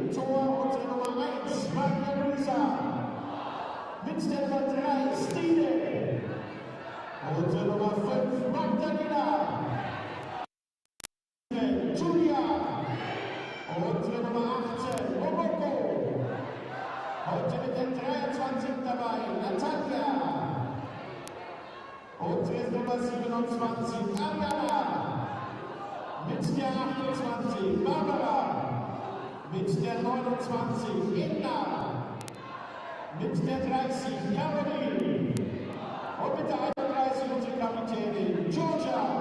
Im Tor unsere Nummer 1, Margarisa. Mit der Nummer 3, Stine. Unsere Nummer 5, Magdalena. Julia. Unsere Nummer 18, Momoko. Heute mit der 23 dabei, Natalia. Unsere Nummer 27, Ariana. Mit der 28, Barbara. Mit der 29, Edna. Mit der 30, Caroline. Und mit der 31, unsere Kapitänin, Georgia.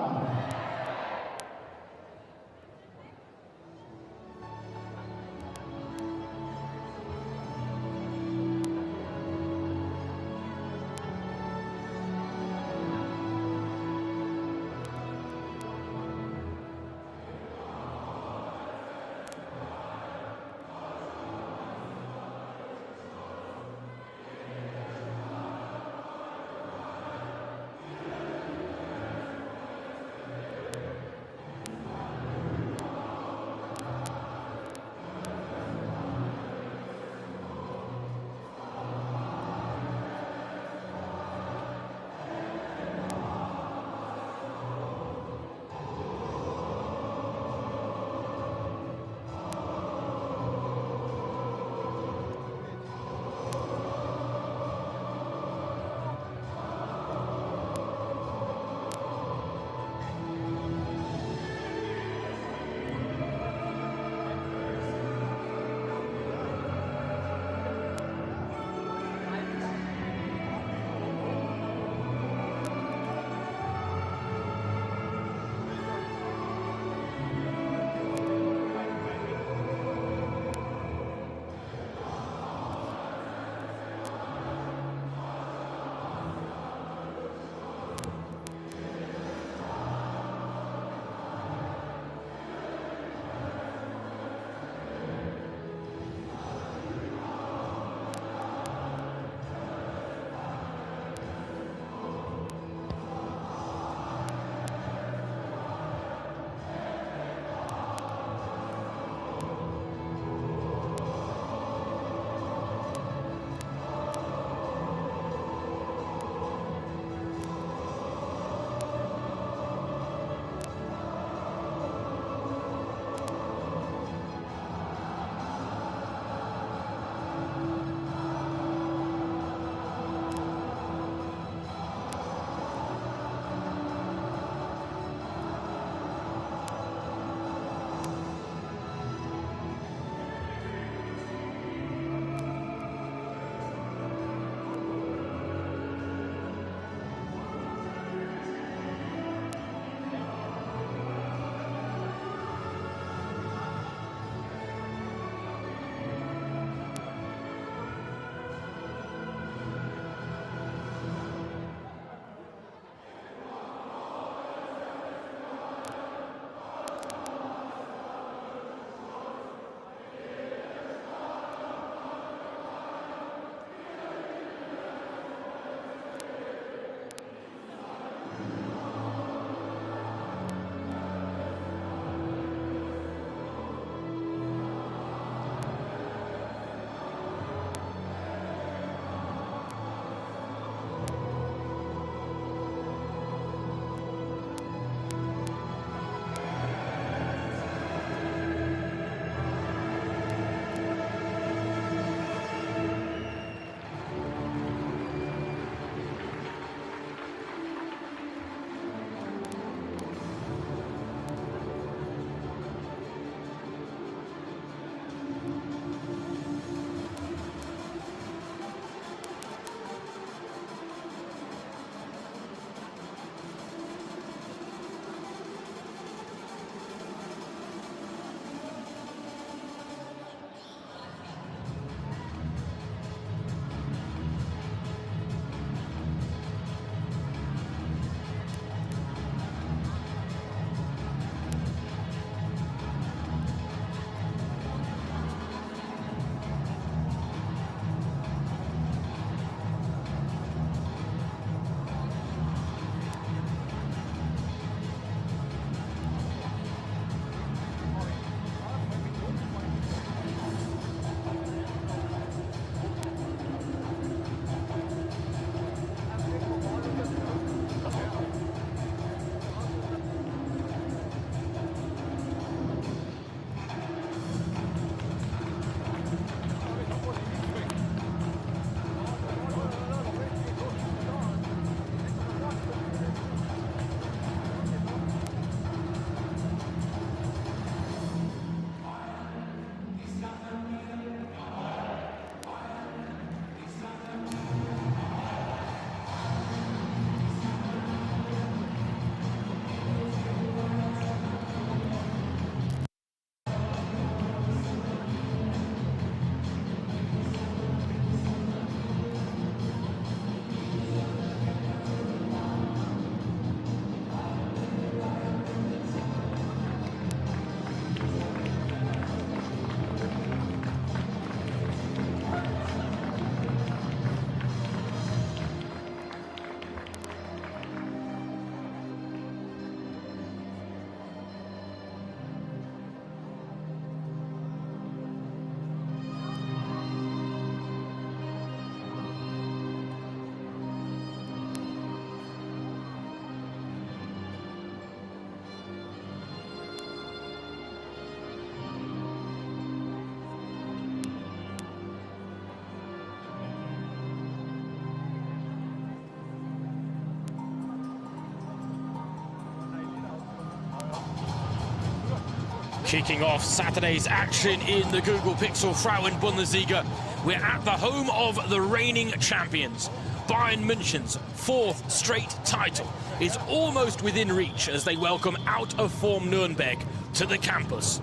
Kicking off Saturday's action in the Google Pixel Frauen Bundesliga, we're at the home of the reigning champions. Bayern Munchen's fourth straight title is almost within reach as they welcome out-of-form Nuremberg to the campus.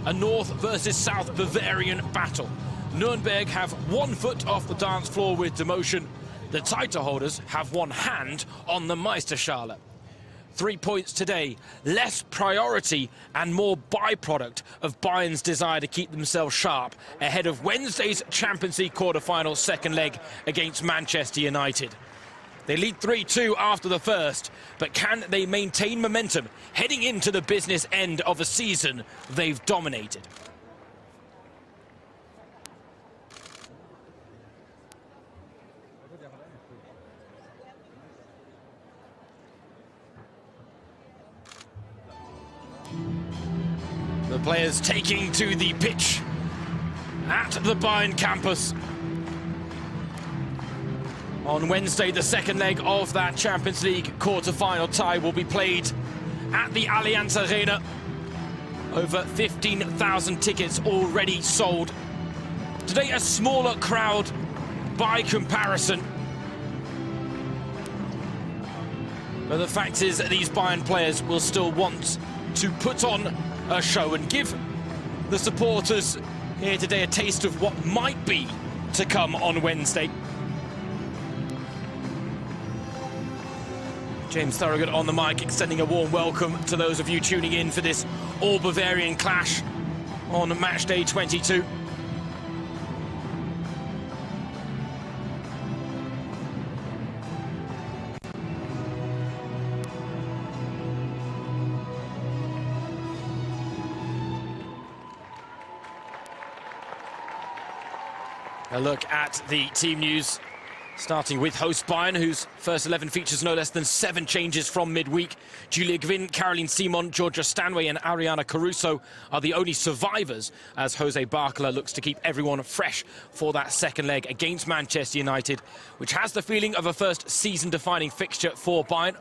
A North versus South Bavarian battle. Nuremberg have 1 foot off the dance floor with demotion. The title holders have 1 hand on the Meisterschale. 3 points today, less priority and more byproduct of Bayern's desire to keep themselves sharp ahead of Wednesday's Champions League quarter-final second leg against Manchester United. They lead 3-2 after the first, but can they maintain momentum heading into the business end of a season they've dominated? The players taking to the pitch at the Bayern campus. On Wednesday, the second leg of that Champions League quarter-final tie will be played at the Allianz Arena. Over 15,000 tickets already sold. Today, a smaller crowd by comparison. But the fact is that these Bayern players will still want to put on a show and give the supporters here today a taste of what might be to come on Wednesday. James Thorogood on the mic, extending a warm welcome to those of you tuning in for this all-Bavarian clash on match day 22. A look at the team news, starting with host Bayern, whose first 11 features no less than 7 changes from midweek. Julia Gwynn, Caroline Simon, Georgia Stanway and Ariana Caruso are the only survivors, as Jose Barkala looks to keep everyone fresh for that second leg against Manchester United, which has the feeling of a first season-defining fixture for Bayern.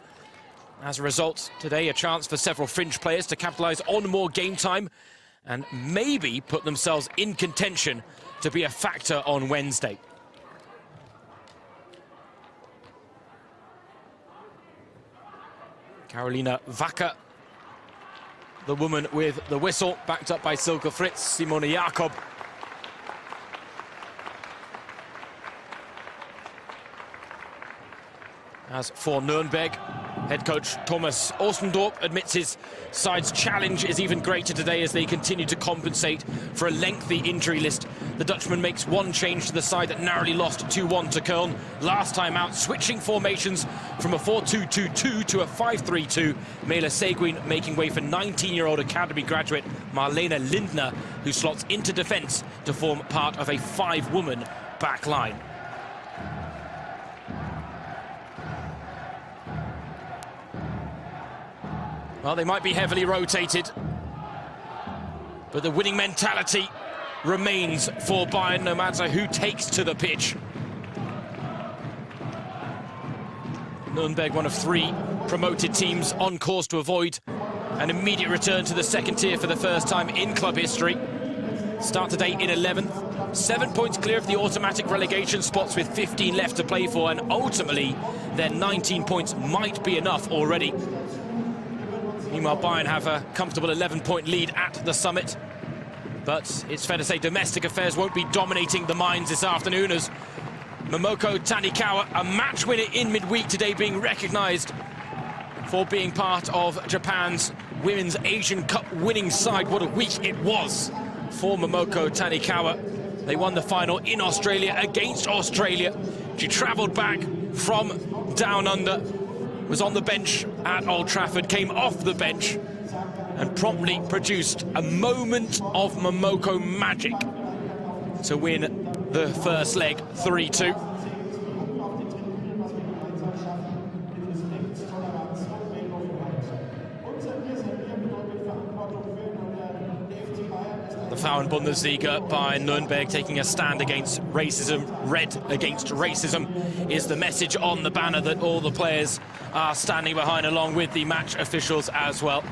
As a result, today a chance for several fringe players to capitalise on more game time and maybe put themselves in contention to be a factor on Wednesday. Carolina Wacker, the woman with the whistle, backed up by Silke Fritz, Simone Jakob. As for Nuremberg, head coach Thomas Ostendorp admits his side's challenge is even greater today as they continue to compensate for a lengthy injury list. The Dutchman makes 1 change to the side that narrowly lost 2-1 to Köln last time out, switching formations from a 4-2-2-2 to a 5-3-2. Mela Seguin making way for 19-year-old academy graduate Marlene Lindner, who slots into defence to form part of a 5-woman back line. Well, they might be heavily rotated, but the winning mentality remains for Bayern, no matter who takes to the pitch. Nuremberg, one of 3 promoted teams on course to avoid an immediate return to the second tier for the first time in club history. Start today in 11th, 7 points clear of the automatic relegation spots with 15 left to play for, and ultimately their 19 points might be enough already. Meanwhile, Bayern have a comfortable 11-point lead at the summit. But it's fair to say domestic affairs won't be dominating the minds this afternoon, as Momoko Tanikawa, a match winner in midweek today, being recognised for being part of Japan's Women's Asian Cup winning side. What a week it was for Momoko Tanikawa. They won the final in Australia against Australia. She travelled back from down under, was on the bench at Old Trafford, came off the bench and promptly produced a moment of Momoko magic to win the first leg 3-2. The Frauen Bundesliga by Nuremberg taking a stand against racism. Red against racism is the message on the banner that all the players are standing behind, along with the match officials as well.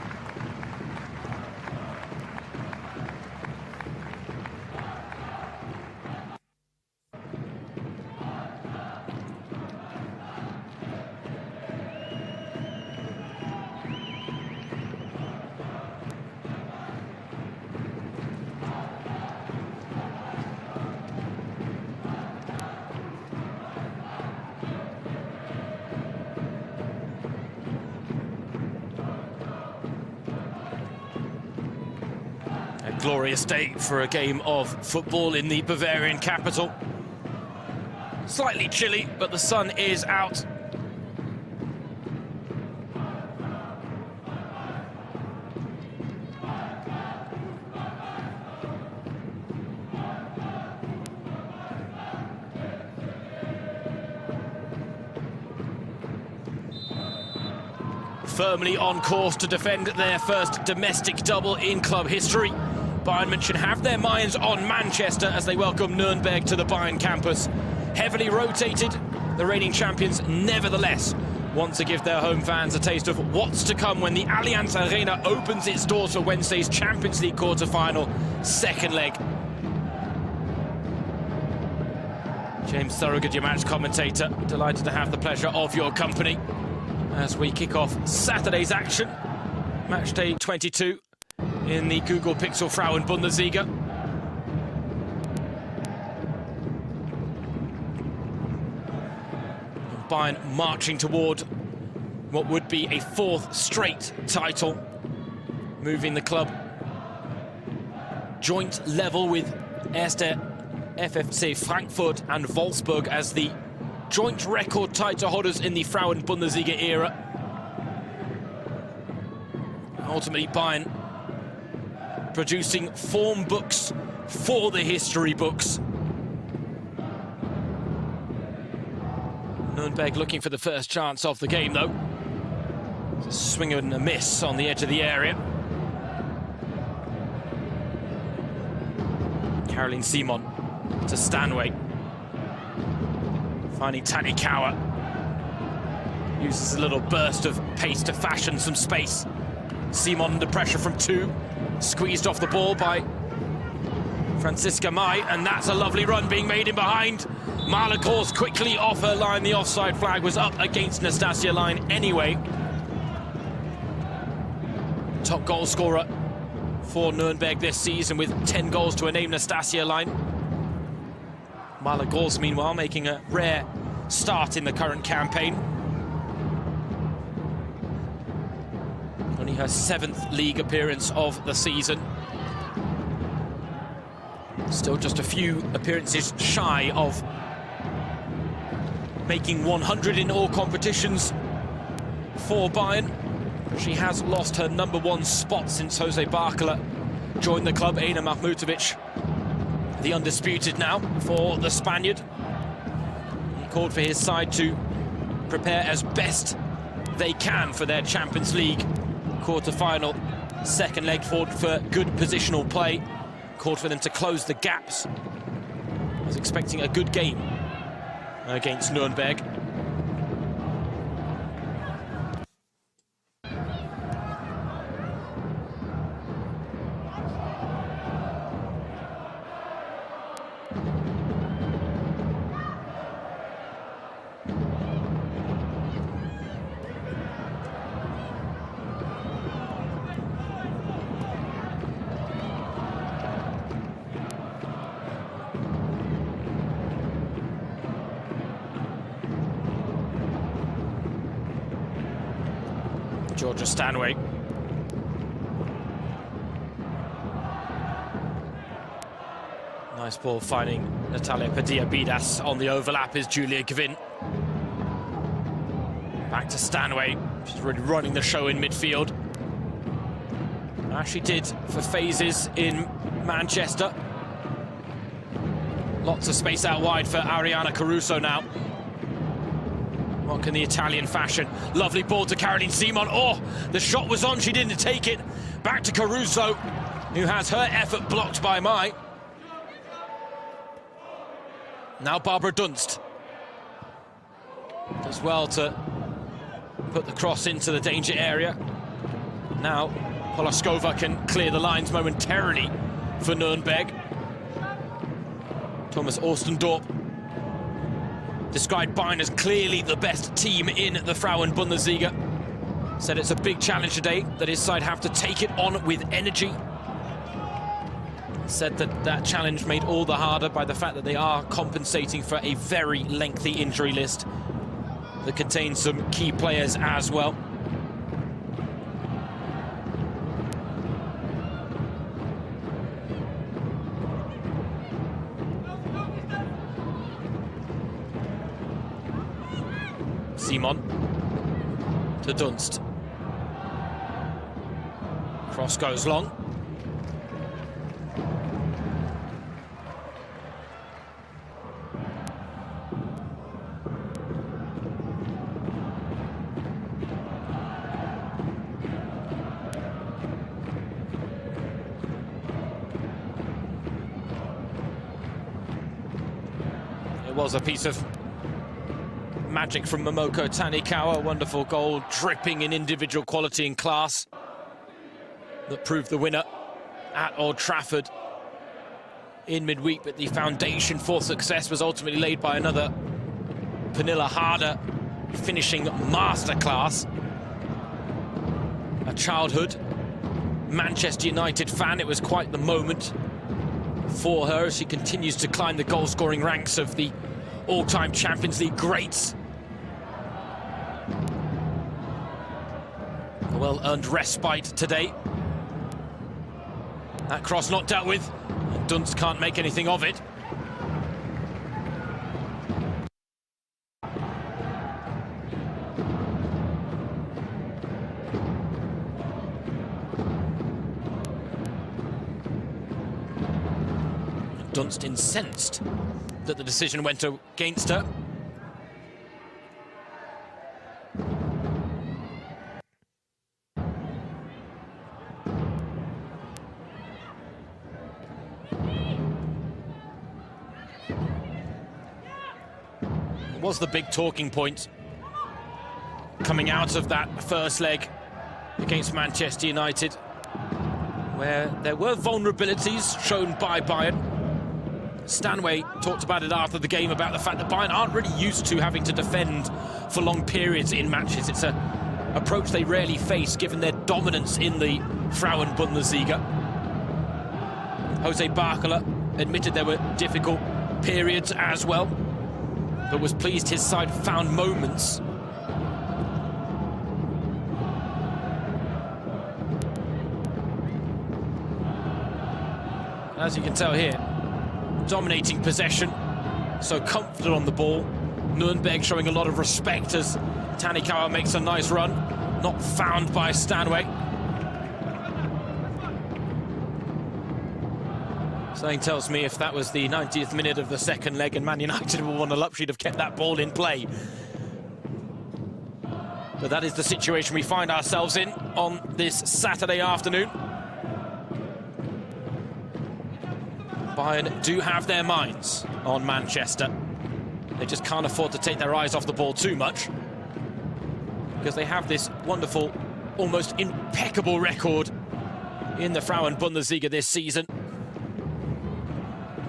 Glorious day for a game of football in the Bavarian capital. Slightly chilly, but the sun is out. Firmly on course to defend their first domestic double in club history. Bayern Munchen have their minds on Manchester as they welcome Nuremberg to the Bayern campus. Heavily rotated, the reigning champions nevertheless want to give their home fans a taste of what's to come when the Allianz Arena opens its doors for Wednesday's Champions League quarter-final second leg. James Thorogood, your match commentator, delighted to have the pleasure of your company as we kick off Saturday's action, match day 22 in the Google Pixel Frauen Bundesliga. Bayern marching toward what would be a fourth straight title, moving the club joint level with Erste FFC Frankfurt and Wolfsburg as the joint record title holders in the Frauen Bundesliga era. Ultimately, Bayern producing form books for the history books. Nuremberg looking for the first chance of the game, though. It's a swing and a miss on the edge of the area. Caroline Simon to Stanway. Finding Tanikawa. Uses a little burst of pace to fashion some space. Simon under pressure from two. Squeezed off the ball by Franziska May, and that's a lovely run being made in behind. Marla Gross quickly off her line. The offside flag was up against Nastasia line anyway. Top goal scorer for Nuremberg this season with 10 goals to a name, Nastasia line. Marla Gross, meanwhile, making a rare start in the current campaign. Only her 7th league appearance of the season. Still just a few appearances shy of making 100 in all competitions for Bayern. She has lost her #1 spot since Jose Barcola joined the club. Ena Mahmutovic, the undisputed now for the Spaniard. He called for his side to prepare as best they can for their Champions League quarter-final second leg, forward for good positional play. Called for them to close the gaps. I was expecting a good game against Nuremberg. Georgia Stanway. Nice ball finding Natalia Padilla-Bidas. On the overlap is Julia Gvin. Back to Stanway. She's really running the show in midfield. As she did for phases in Manchester. Lots of space out wide for Ariana Caruso now. What can the Italian fashion? Lovely ball to Caroline Simon. Oh, the shot was on, she didn't take it. Back to Caruso, who has her effort blocked by Mai. Now Barbara Dunst does well to put the cross into the danger area. Now Polaskova can clear the lines momentarily for Nuremberg. Thomas Ostendorp described Bayern as clearly the best team in the Frauen Bundesliga. Said it's a big challenge today, that his side have to take it on with energy. Said that that challenge made all the harder by the fact that they are compensating for a very lengthy injury list that contains some key players as well. Simon to Dunst. Cross goes long. It was a piece of magic from Momoko Tanikawa, a wonderful goal dripping in individual quality and class that proved the winner at Old Trafford in midweek, but the foundation for success was ultimately laid by another Pernilla Harder finishing masterclass. A childhood Manchester United fan, it was quite the moment for her as she continues to climb the goal-scoring ranks of the all-time Champions League greats. A well-earned respite today. That cross not dealt with, and Dunst can't make anything of it. Dunst incensed that the decision went against her. It was the big talking point coming out of that first leg against Manchester United, where there were vulnerabilities shown by Bayern. Stanway talked about it after the game, about the fact that Bayern aren't really used to having to defend for long periods in matches. It's an approach they rarely face, given their dominance in the Frauen-Bundesliga. Jose Barcola admitted there were difficult periods as well, but was pleased his side found moments. As you can tell here, dominating possession, so comforted on the ball. Nuremberg showing a lot of respect as Tanikawa makes a nice run, not found by Stanway. Something tells me if that was the 90th minute of the second leg and Man United were 1-0 up, she'd have kept that ball in play. But that is the situation we find ourselves in on this Saturday afternoon. Bayern do have their minds on Manchester. They just can't afford to take their eyes off the ball too much, because they have this wonderful, almost impeccable record in the Frauen-Bundesliga this season.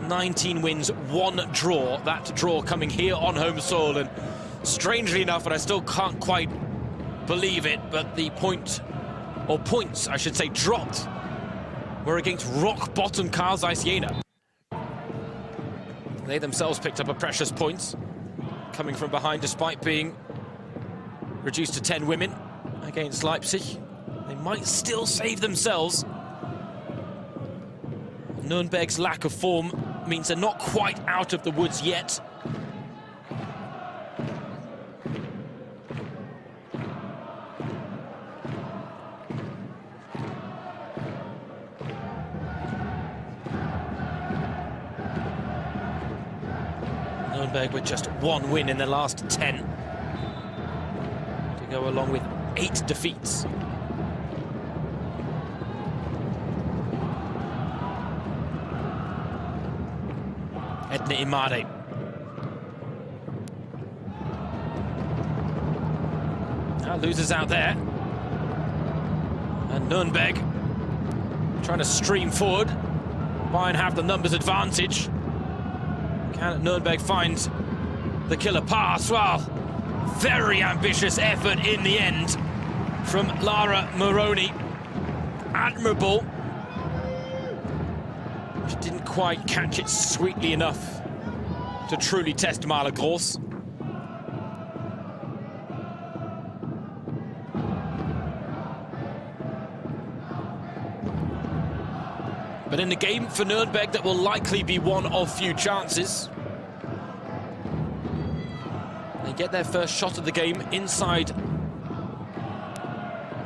19 wins, 1 draw, that draw coming here on home soil, and strangely enough, and I still can't quite believe it, but the points, I should say, dropped were against rock-bottom Karl Zeiss Jena. They themselves picked up a precious point, coming from behind despite being reduced to 10 women against Leipzig. They might still save themselves. Nuremberg's lack of form means they're not quite out of the woods yet. Nuremberg with just 1 win in their last 10, to go along with 8 defeats. Edna Imade. Now loses out there. And Nuremberg trying to stream forward. Bayern have the numbers advantage. Can Nuremberg find the killer pass? Well, very ambitious effort in the end from Lara Moroni. Admirable. She didn't quite catch it sweetly enough to truly test Marla Gross. But in the game for Nuremberg that will likely be one of few chances, they get their first shot of the game inside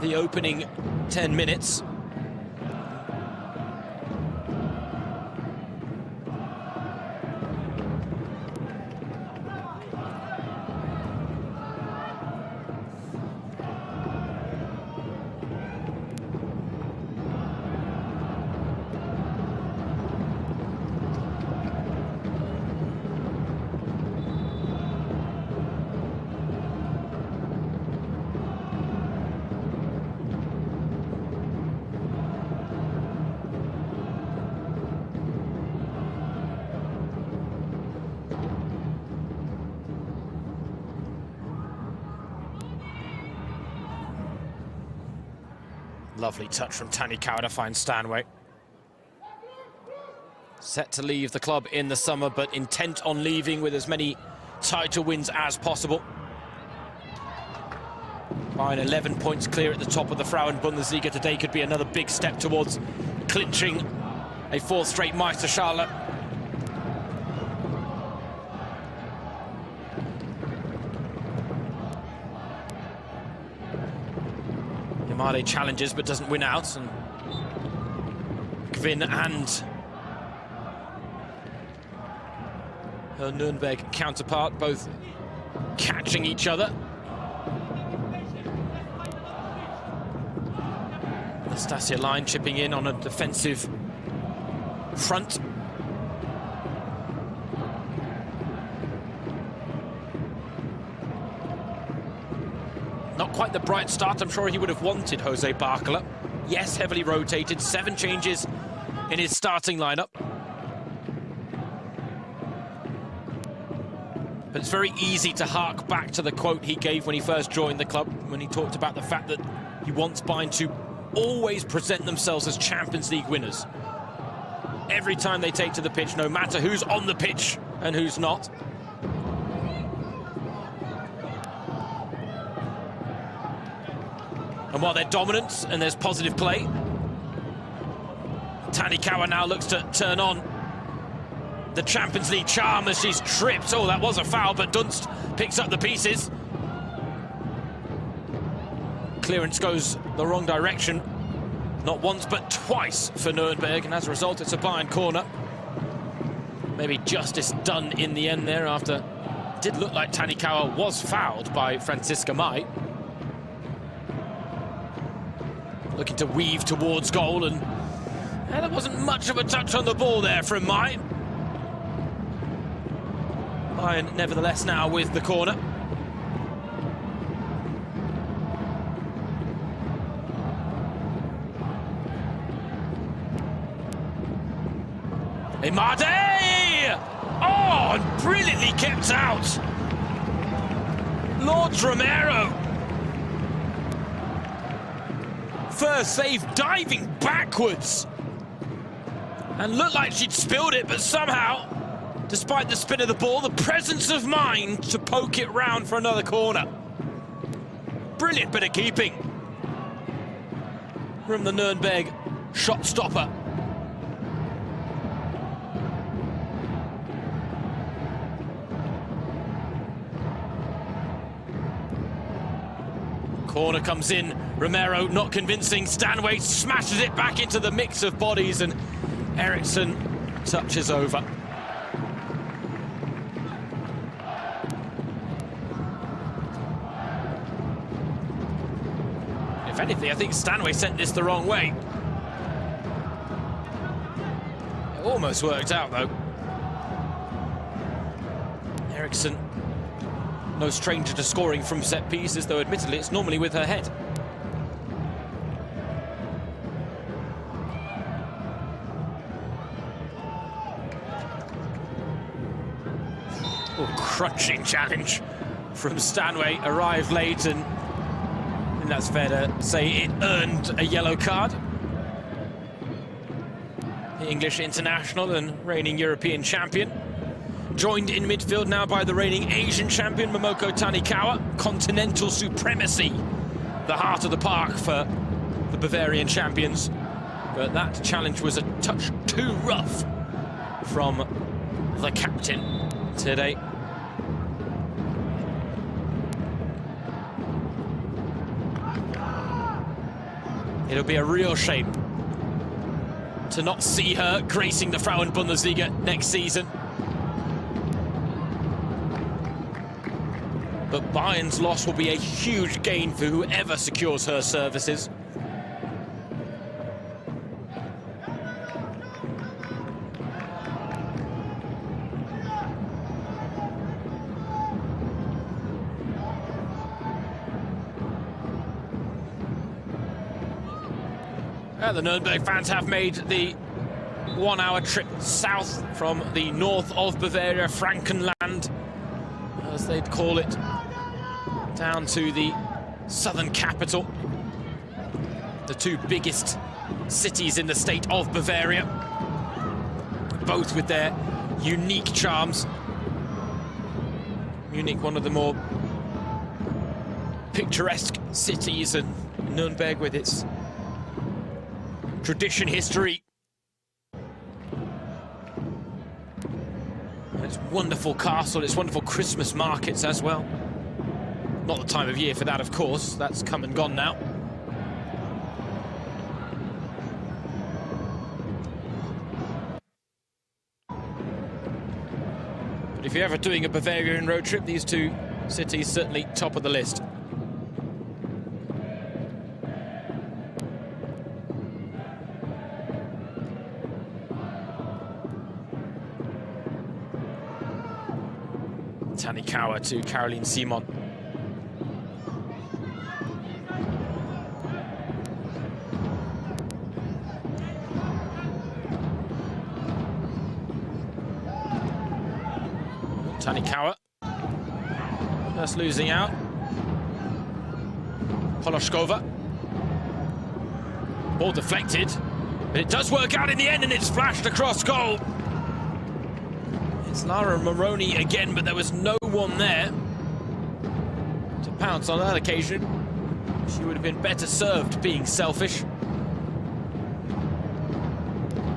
the opening 10 minutes. Lovely touch from Tanikawa to find Stanway. Set to leave the club in the summer, but intent on leaving with as many title wins as possible. Bayern 11 points clear at the top of the Frauen-Bundesliga today could be another big step towards clinching a fourth straight Meisterschale. Yamade challenges but doesn't win out, and Gwyn and her Nuremberg counterpart both catching each other. Nastasia Line chipping in on a defensive front. Not quite the bright start I'm sure he would have wanted, Jose Barkala. Yes, heavily rotated, 7 changes in his starting lineup. But it's very easy to hark back to the quote he gave when he first joined the club, when he talked about the fact that he wants Bayern to always present themselves as Champions League winners. Every time they take to the pitch, no matter who's on the pitch and who's not. And while they're dominant and there's positive play, Tanikawa now looks to turn on the Champions League charm as she's tripped. Oh, that was a foul, but Dunst picks up the pieces. Clearance goes the wrong direction. Not once, but twice for Nuremberg, and as a result, it's a Bayern corner. Maybe justice done in the end there after it did look like Tanikawa was fouled by Franziska Mai. Looking to weave towards goal, and there wasn't much of a touch on the ball there from Mai. Bayern, nevertheless, now with the corner. Imade! Oh, and brilliantly kept out. Lord Romero. First save, diving backwards. And looked like she'd spilled it, but somehow, despite the spin of the ball, the presence of mind to poke it round for another corner. Brilliant bit of keeping from the Nuremberg shot stopper. Corner comes in, Romero not convincing, Stanway smashes it back into the mix of bodies, and Eriksson touches over. If anything, I think Stanway sent this the wrong way. It almost worked out, though. Eriksson, no stranger to scoring from set pieces, though admittedly it's normally with her head. Oh, crunching challenge from Stanway, arrived late, and I think that's fair to say it earned a yellow card. The English international and reigning European champion. Joined in midfield now by the reigning Asian champion, Momoko Tanikawa. Continental supremacy, the heart of the park for the Bavarian champions. But that challenge was a touch too rough from the captain today. It'll be a real shame to not see her gracing the Frauen-Bundesliga next season. But Bayern's loss will be a huge gain for whoever secures her services. The Nuremberg fans have made the 1-hour trip south from the north of Bavaria, Frankenland, as they'd call it, down to the southern capital, the two biggest cities in the state of Bavaria, both with their unique charms. Munich, one of the more picturesque cities, and Nuremberg with its tradition, history, and its wonderful castle, its wonderful Christmas markets as well. Not the time of year for that, of course. That's come and gone now. But if you're ever doing a Bavarian road trip, these two cities certainly top of the list. Tanikawa to Caroline Simon. Tanikawa just losing out. Poloshkova. Ball deflected, but it does work out in the end, and it's flashed across goal. It's Lara Moroni again, but there was no one there to pounce on that occasion. She would have been better served being selfish.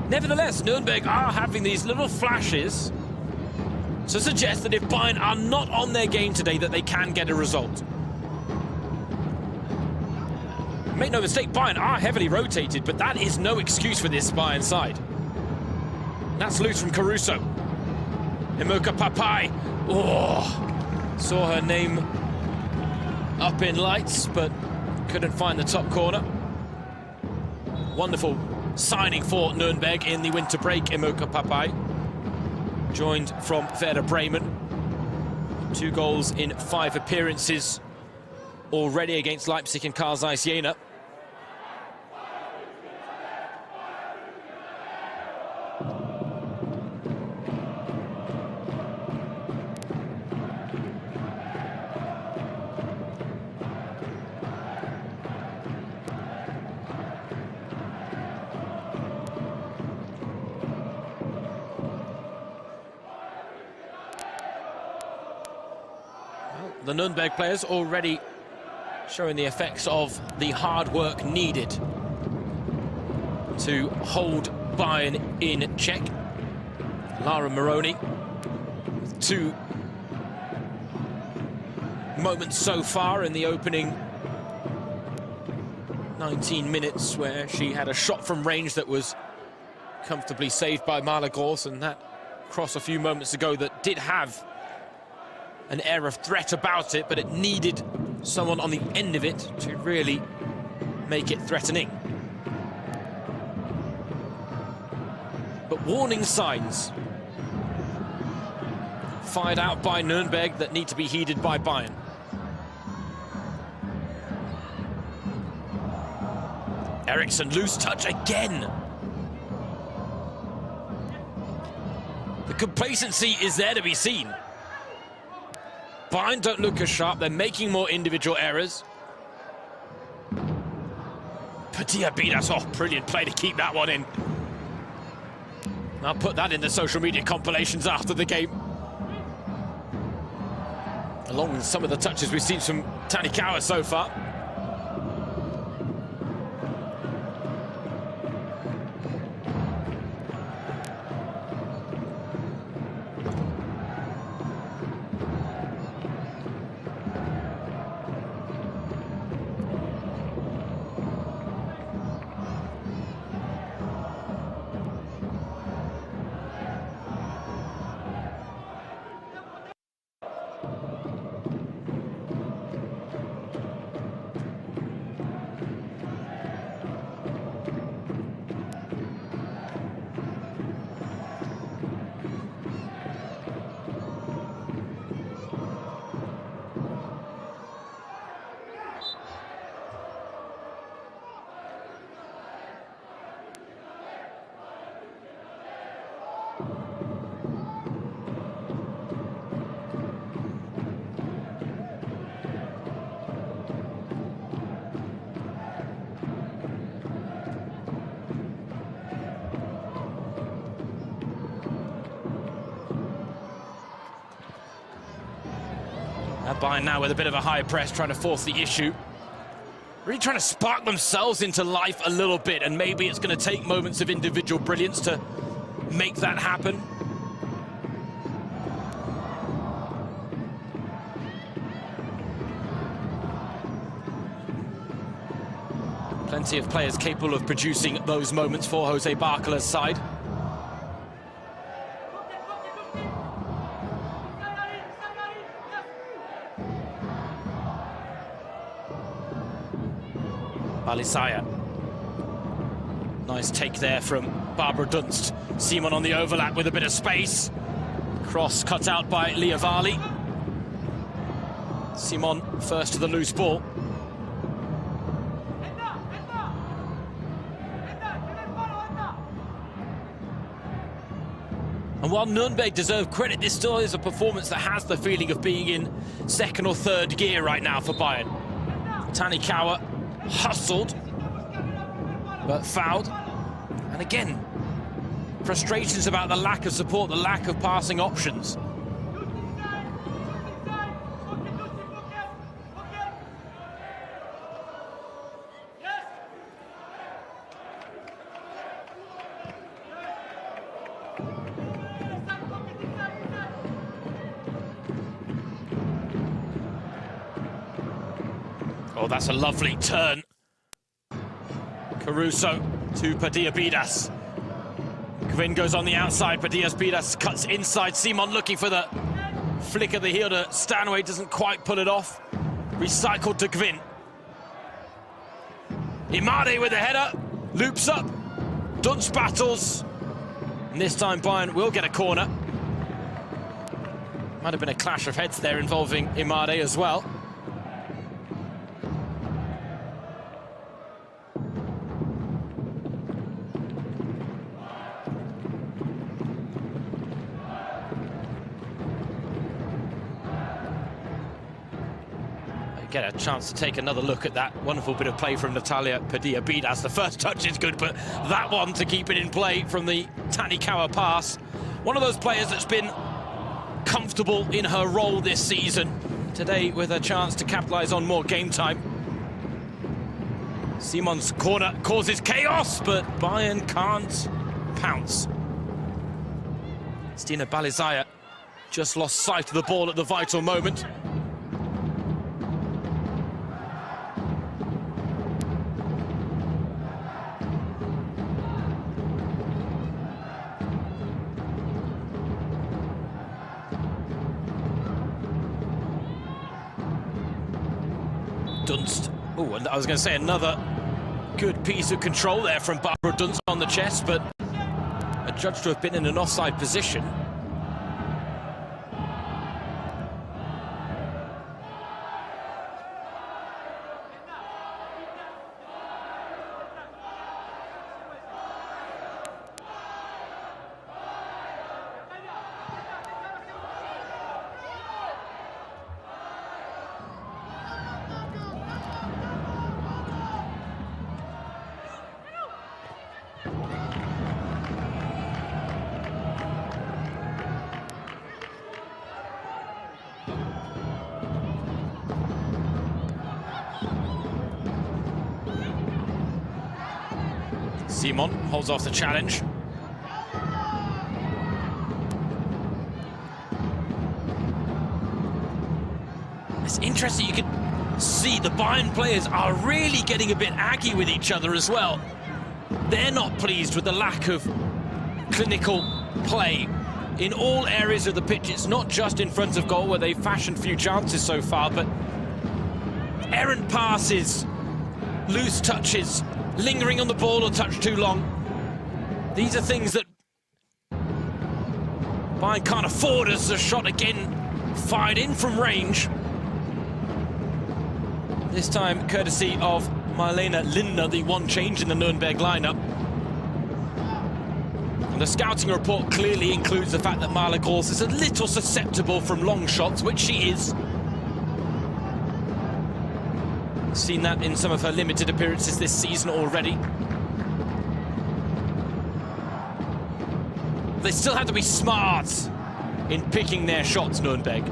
Nevertheless, Nuremberg are having these little flashes to suggest that if Bayern are not on their game today, that they can get a result. Make no mistake, Bayern are heavily rotated, but that is no excuse for this Bayern side. That's loose from Caruso. Imoka Papai, saw her name up in lights, but couldn't find the top corner. Wonderful signing for Nuremberg in the winter break, Imoka Papai. Joined from Werder Bremen. 2 goals in 5 appearances already against Leipzig and Karl Zeiss Jena. The Nuremberg players already showing the effects of the hard work needed to hold Bayern in check. Lara Moroni with 2 moments so far in the opening 19 minutes, where she had a shot from range that was comfortably saved by Marla Gross, and that cross a few moments ago that did have an air of threat about it, but it needed someone on the end of it to really make it threatening. But warning signs fired out by Nuremberg that need to be heeded by Bayern. Eriksson, loose touch again. The complacency is there to be seen. Bayern don't look as sharp, they're making more individual errors. Patia Bidas, brilliant play to keep that one in. I'll put that in the social media compilations after the game. Along with some of the touches we've seen from Tanikawa so far. Bayern now with a bit of a high press, trying to force the issue. Really trying to spark themselves into life a little bit, and maybe it's going to take moments of individual brilliance to make that happen. Plenty of players capable of producing those moments for Jose Barcala's side. Balisaya. Nice take there from Barbara Dunst. Simon on the overlap with a bit of space. Cross cut out by Liavali. Simon first to the loose ball. And while Nuremberg deserve credit, this still is a performance that has the feeling of being in second or third gear right now for Bayern. Tanikawa hustled, but fouled. And again, frustrations about the lack of support, the lack of passing options. Oh, that's a lovely turn. Caruso to Padilla-Bidas. Gwyn goes on the outside, Padilla-Bidas cuts inside. Simon looking for the flick of the heel to Stanway, doesn't quite pull it off. Recycled to Gwyn. Imade with the header, loops up. Dunst battles. And this time Bayern will get a corner. Might have been a clash of heads there involving Imade as well. Get a chance to take another look at that wonderful bit of play from Natalia Padilla-Bidas. The first touch is good, but that one to keep it in play from the Tanikawa pass. One of those players that's been comfortable in her role this season. Today with a chance to capitalise on more game time. Simon's corner causes chaos, but Bayern can't pounce. Stina Balizaya just lost sight of the ball at the vital moment. Dunst. Oh, and I was going to say another good piece of control there from Barbara Dunst on the chest, but adjudged to have been in an offside position. Simon holds off the challenge. It's interesting, you can see the Bayern players are really getting a bit aggy with each other as well. They're not pleased with the lack of clinical play in all areas of the pitch. It's not just in front of goal where they've fashioned few chances so far, but errant passes, loose touches, lingering on the ball a touch too long. These are things that Bayern can't afford, as the shot again fired in from range. This time courtesy of Marlene Lindner, the one change in the Nuremberg lineup. And the scouting report clearly includes the fact that Marla Gauls is a little susceptible from long shots, which she is. Seen that in some of her limited appearances this season already. They still have to be smart in picking their shots, Nuremberg.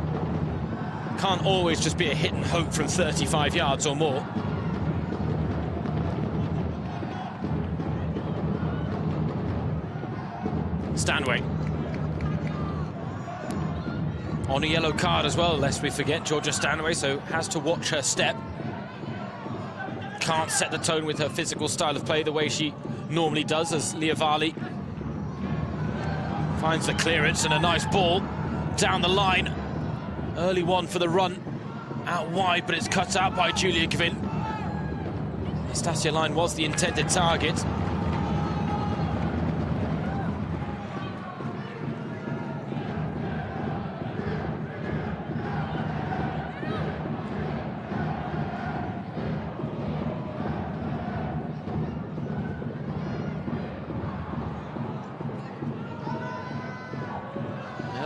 Can't always just be a hit and hope from 35 yards or more. Stanway. On a yellow card as well, lest we forget, Georgia Stanway, so has to watch her step. Can't set the tone with her physical style of play the way she normally does, as Liavali finds the clearance and a nice ball down the line. Early one for the run, out wide, but it's cut out by Julia Gwyn. Nastasia Line was the intended target.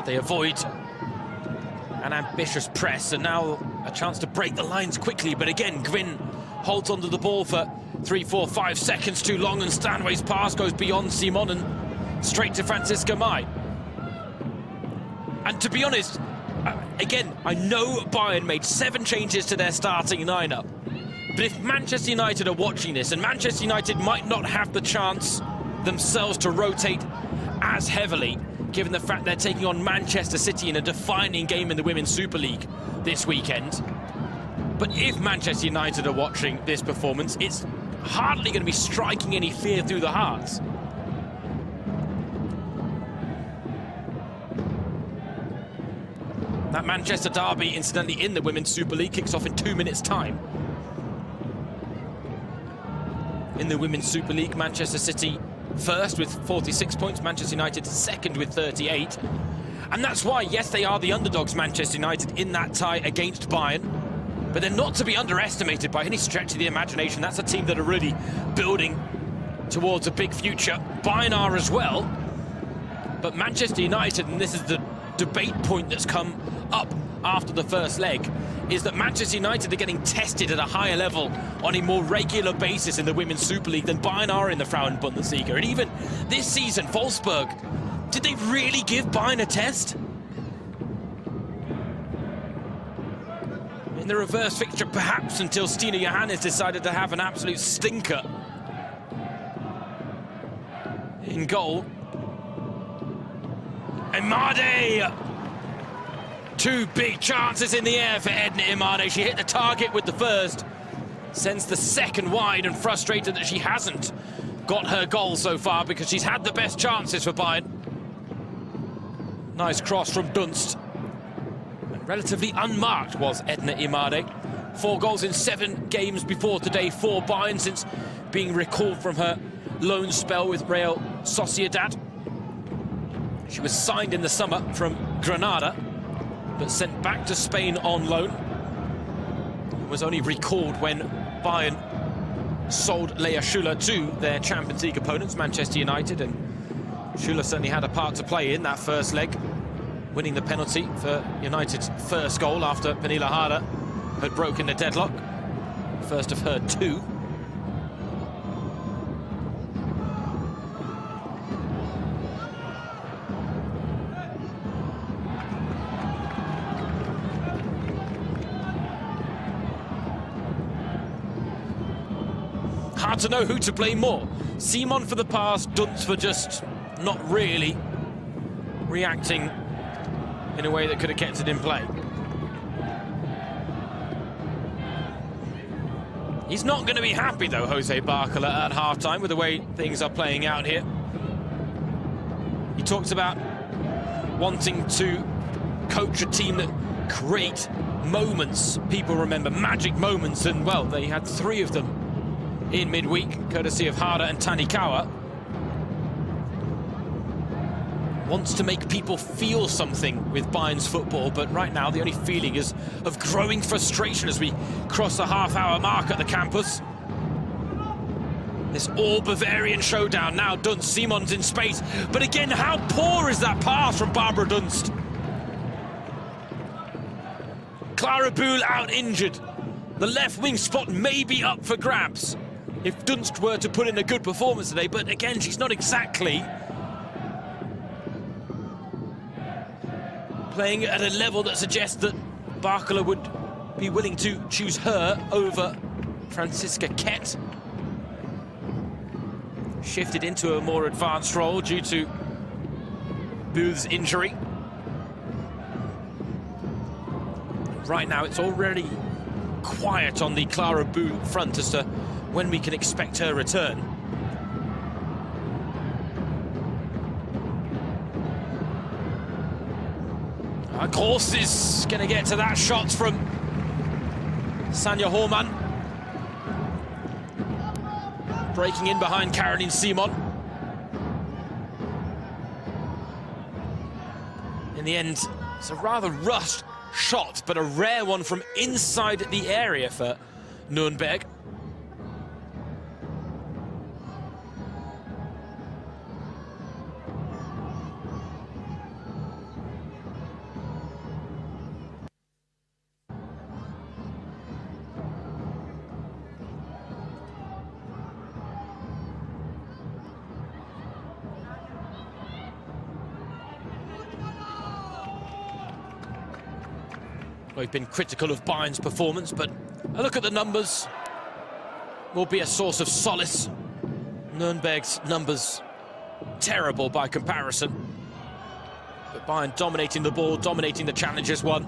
They avoid an ambitious press, and now a chance to break the lines quickly. But again, Gwyn holds onto the ball for 3, 4, 5 seconds too long, and Stanway's pass goes beyond Simon and straight to Franziska Mai. And to be honest, again, I know Bayern made 7 changes to their starting lineup, but if Manchester United are watching this, and Manchester United might not have the chance themselves to rotate as heavily, given the fact they're taking on Manchester City in a defining game in the Women's Super League this weekend. But if Manchester United are watching this performance, it's hardly going to be striking any fear through the hearts. That Manchester derby, incidentally, in the Women's Super League, kicks off in 2 minutes' time. In the Women's Super League, Manchester City first with 46 points, Manchester United second with 38. And that's why, yes, they are the underdogs, Manchester United, in that tie against Bayern. But they're not to be underestimated by any stretch of the imagination. That's a team that are really building towards a big future. Bayern are as well. But Manchester United, and this is the debate point that's come up after the first leg, is that Manchester United are getting tested at a higher level on a more regular basis in the Women's Super League than Bayern are in the Frauen-Bundesliga. And even this season, Wolfsburg, did they really give Bayern a test? In the reverse fixture, perhaps, until Stina Johannes decided to have an absolute stinker in goal. Imade! 2 big chances in the air for Edna Imade. She hit the target with the first, sends the second wide, and frustrated that she hasn't got her goal so far because she's had the best chances for Bayern. Nice cross from Dunst. And relatively unmarked was Edna Imade. 4 goals in 7 games before today for Bayern since being recalled from her loan spell with Real Sociedad. She was signed in the summer from Granada, but sent back to Spain on loan. Was only recalled when Bayern sold Lea Schuler to their Champions League opponents, Manchester United, and Schuler certainly had a part to play in that first leg, winning the penalty for United's first goal after Pernilla Harder had broken the deadlock, first of her 2. Hard to know who to blame more. Simon for the pass, Dunst for just not really reacting in a way that could have kept it in play. He's not going to be happy, though, Jose Barcola, at half-time with the way things are playing out here. He talks about wanting to coach a team that create moments. People remember magic moments, and, well, they had 3 of them in midweek, courtesy of Harder and Tanikawa. Wants to make people feel something with Bayern's football, but right now the only feeling is of growing frustration as we cross the half-hour mark at the campus. This all-Bavarian showdown. Now Dunst, Simon's in space. But again, how poor is that pass from Barbara Dunst? Clara Bühl out injured. The left wing spot may be up for grabs if Dunst were to put in a good performance today. But again, she's not exactly playing at a level that suggests that Barkala would be willing to choose her over Franziska Kett. Shifted into a more advanced role due to Bühl's injury. Right now, it's already quiet on the Clara Bühl front as to when we can expect her return. Gross is going to get to that shot from Sanja Hormann. Breaking in behind Caroline Simon. In the end, it's a rather rushed shot, but a rare one from inside the area for Nuremberg. We've been critical of Bayern's performance, but a look at the numbers will be a source of solace. Nuremberg's numbers terrible by comparison, but Bayern dominating the ball, dominating the challenges won.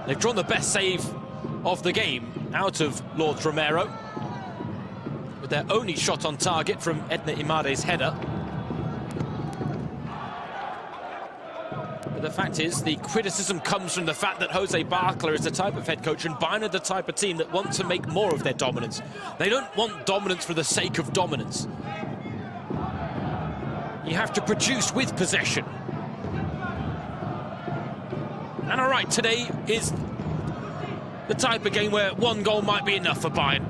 They've drawn the best save of the game out of Lourdes Romero, with their only shot on target from Edna Imade's header. The fact is, the criticism comes from the fact that Jose Barkala is the type of head coach and Bayern are the type of team that want to make more of their dominance. They don't want dominance for the sake of dominance. You have to produce with possession. And all right, today is the type of game where one goal might be enough for Bayern.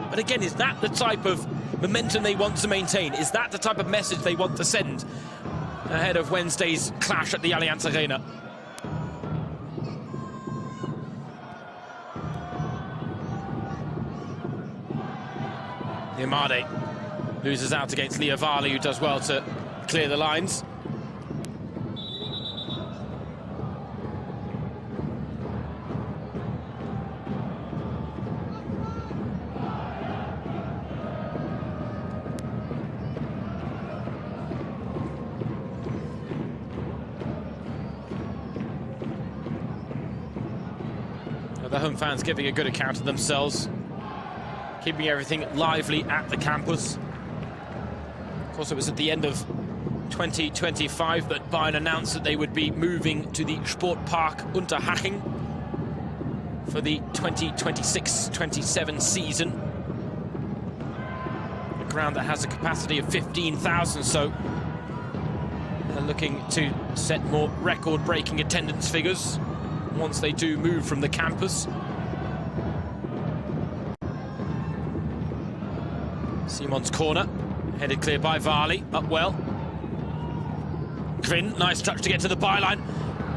But again, is that the type of momentum they want to maintain? Is that the type of message they want to send ahead of Wednesday's clash at the Allianz Arena? Imade loses out against Leah Varley, who does well to clear the lines. The home fans giving a good account of themselves, keeping everything lively at the campus. Of course, it was at the end of 2025 that Bayern announced that they would be moving to the Sportpark Unterhaching for the 2026-27 season. A ground that has a capacity of 15,000, so they're looking to set more record-breaking attendance figures once they do move from the campus. Simon's corner, headed clear by Varley, up well. Kvinn, nice touch to get to the byline,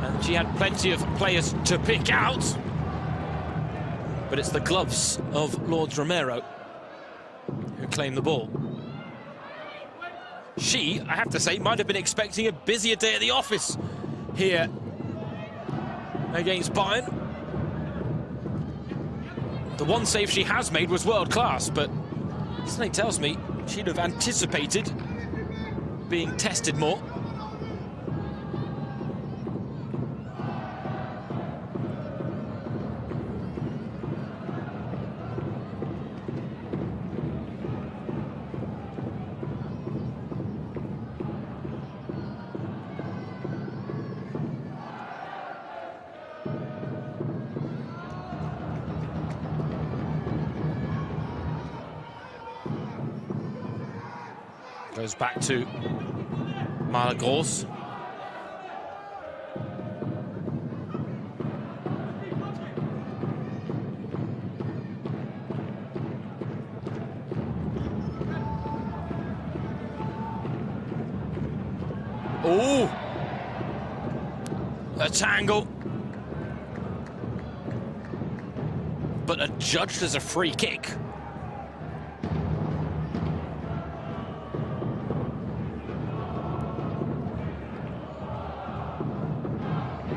and she had plenty of players to pick out. But it's the gloves of Lourdes Romero who claim the ball. She, I have to say, might have been expecting a busier day at the office here against Bayern. The one save she has made was world class, but something tells me she'd have anticipated being tested more. Goes back to Mala Gross. Oh! A tangle. But adjudged as a free kick.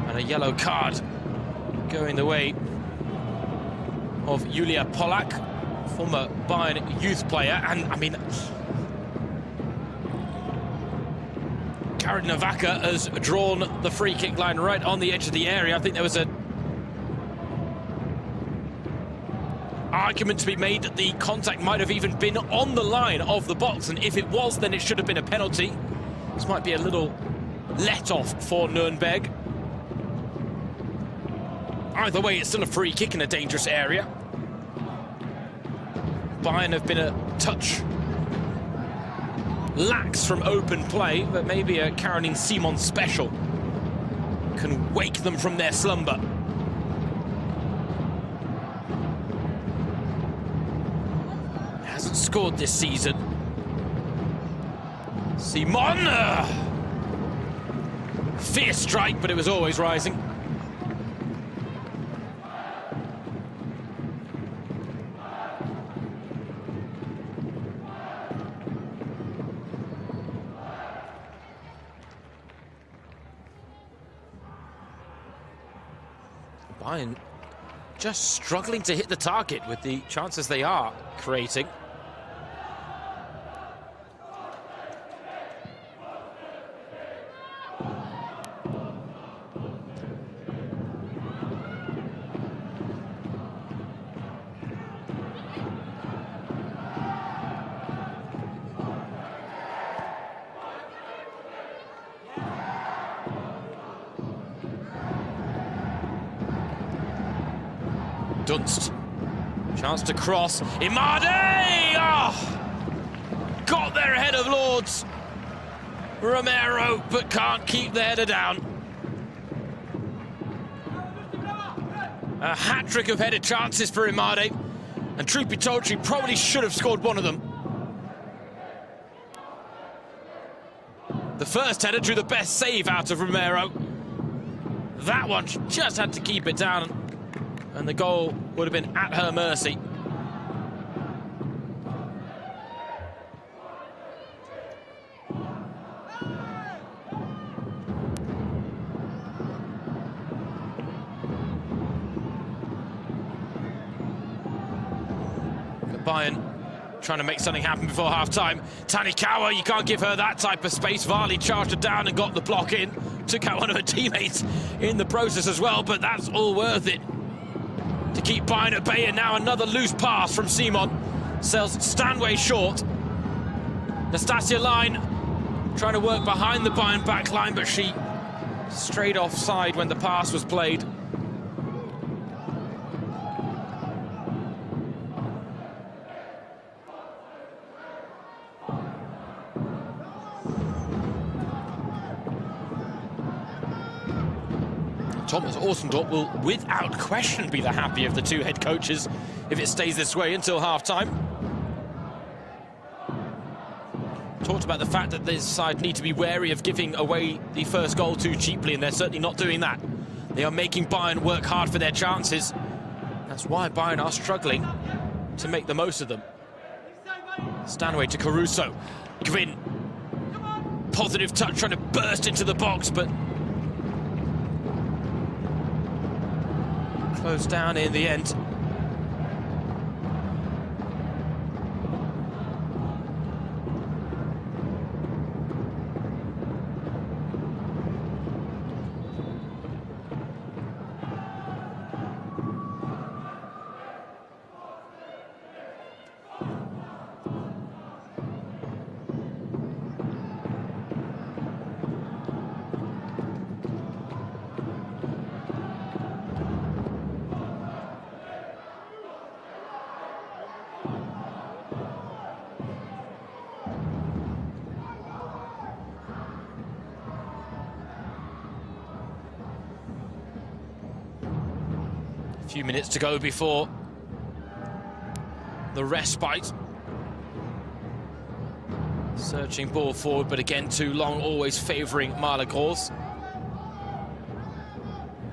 And a yellow card going the way of Julia Polak, former Bayern youth player. And I mean, Karen Navaka has drawn the free kick line right on the edge of the area. I think there was an argument to be made that the contact might have even been on the line of the box, and if it was, then it should have been a penalty. This might be a little let-off for Nuremberg. Either way, it's still a free kick in a dangerous area. Bayern have been a touch lax from open play, but maybe a Caroline Simon special can wake them from their slumber. Hasn't scored this season. Simon! Fierce strike, but it was always rising. Bayern just struggling to hit the target with the chances they are creating. Dunst, chance to cross, Imade! Oh! Got there ahead of Lords. Romero, but can't keep the header down. A hat-trick of headed chances for Imade, and truth be told, she probably should have scored one of them. The first header drew the best save out of Romero. That one, she just had to keep it down, and the goal would have been at her mercy. Bayern trying to make something happen before half-time. Tanikawa, you can't give her that type of space. Varley charged her down and got the block in. Took out one of her teammates in the process as well, but that's all worth it to keep Bayern at bay. And now another loose pass from Simon. Sells Stanway short. Nastasia Line trying to work behind the Bayern back line, but she strayed offside when the pass was played. Thomas Orsendorp will, without question, be the happier of the two head coaches if it stays this way until half-time. Talked about the fact that this side need to be wary of giving away the first goal too cheaply, and they're certainly not doing that. They are making Bayern work hard for their chances. That's why Bayern are struggling to make the most of them. Stanway to Caruso. Gwyn. Positive touch, trying to burst into the box, but closed down in the end. A few minutes to go before the respite. Searching ball forward, but again too long, always favouring Marla Gross.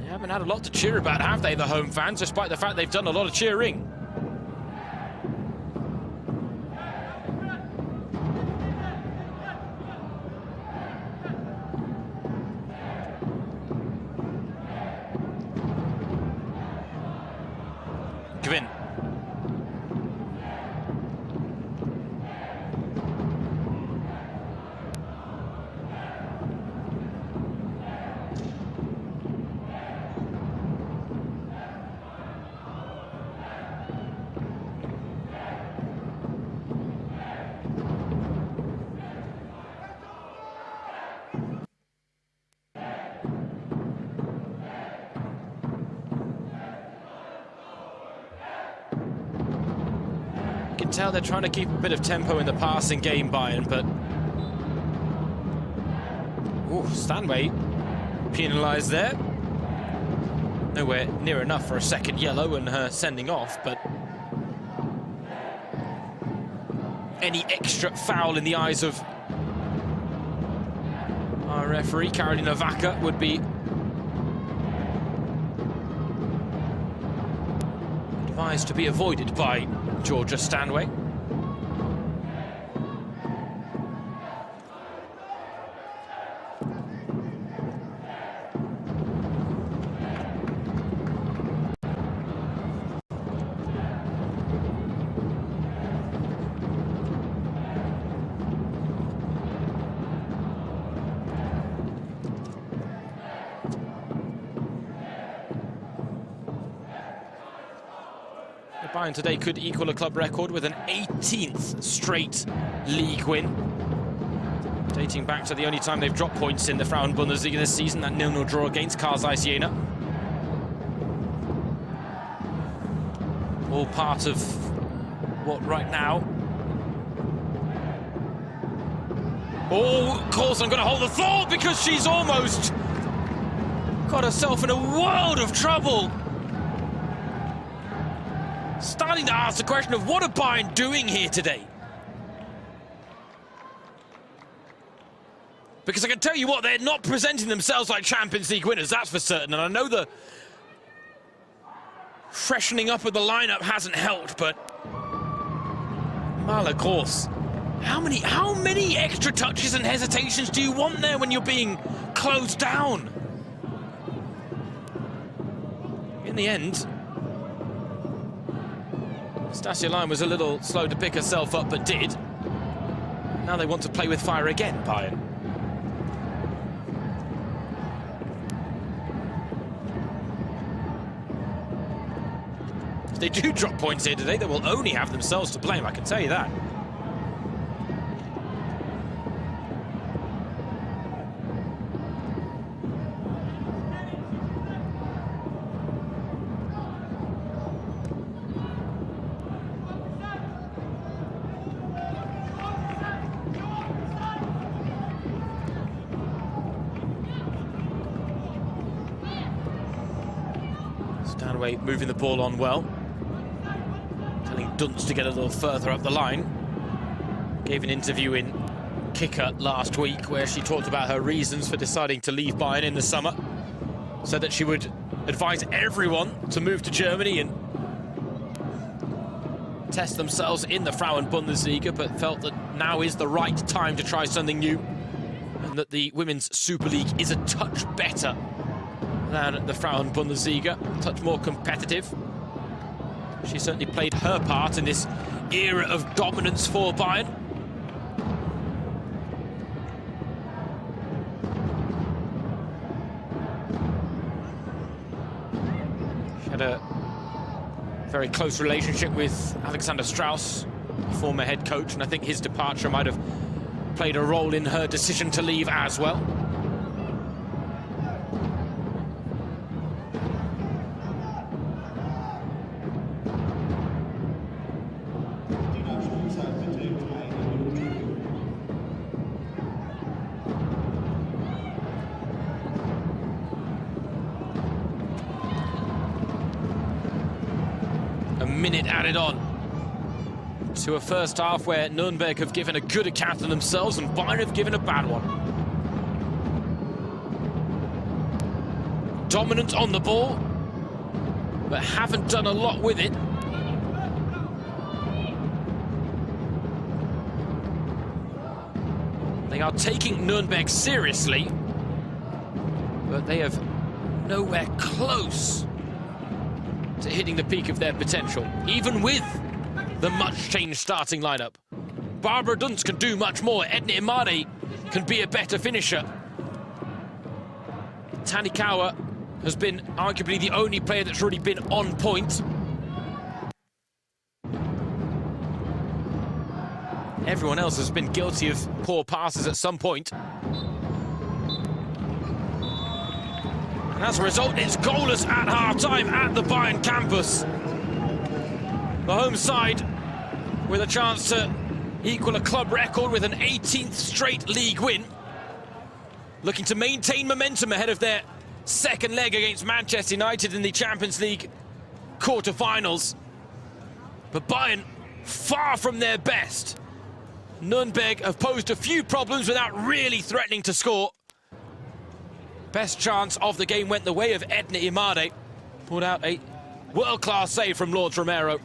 They haven't had a lot to cheer about, have they, the home fans, despite the fact they've done a lot of cheering. Gwyn. You can tell they're trying to keep a bit of tempo in the passing game, Bayern, but Stanway penalised there. Nowhere near enough for a second yellow and her sending off, but any extra foul in the eyes of our referee, Karolina Wacker, would be advised to be avoided by Georgia Stanway. Bayern today could equal a club record with an 18th straight league win, dating back to the only time they've dropped points in the Frauen-Bundesliga this season, that 0-0 draw against Karl Zeiss Jena. All part of what right now... Oh, Coulson going to hold the thought because she's almost got herself in a world of trouble. Starting to ask the question of what are Bayern doing here today? Because I can tell you what, they're not presenting themselves like Champions League winners, that's for certain. And I know the freshening up of the lineup hasn't helped, but Marla Gross, how many extra touches and hesitations do you want there when you're being closed down? In the end, Stasia Line was a little slow to pick herself up, but did. Now they want to play with fire again, Bayern. If they do drop points here today, they will only have themselves to blame, I can tell you that. Stanway moving the ball on well. Telling Dunst to get a little further up the line. Gave an interview in Kicker last week where she talked about her reasons for deciding to leave Bayern in the summer. Said that she would advise everyone to move to Germany and test themselves in the Frauen-Bundesliga, but felt that now is the right time to try something new, and that the Women's Super League is a touch better than the Frauen-Bundesliga, a touch more competitive. She certainly played her part in this era of dominance for Bayern. She had a very close relationship with Alexander Strauss, former head coach, and I think his departure might have played a role in her decision to leave as well. A minute added on To a first half where Nuremberg have given a good account of themselves and Bayern have given a bad one. Dominant on the ball, but haven't done a lot with it. They are taking Nuremberg seriously, but they have nowhere close to hitting the peak of their potential, even with the much-changed starting lineup. Barbara Dunst can do much more. Edna Imade can be a better finisher. Tanikawa has been arguably the only player that's really been on point. Everyone else has been guilty of poor passes at some point. And as a result, it's goalless at half-time at the Bayern campus. The home side with a chance to equal a club record with an 18th straight league win. Looking to maintain momentum ahead of their second leg against Manchester United in the Champions League quarter-finals. But Bayern, far from their best. Nuremberg have posed a few problems without really threatening to score. Best chance of the game went the way of Edna Imade. Pulled out a world-class save from Lord Romero.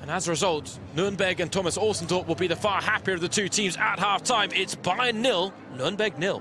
And as a result, Nuremberg and Thomas Orsendorp will be the far happier of the two teams at half-time. It's Bayern 0, Nuremberg 0.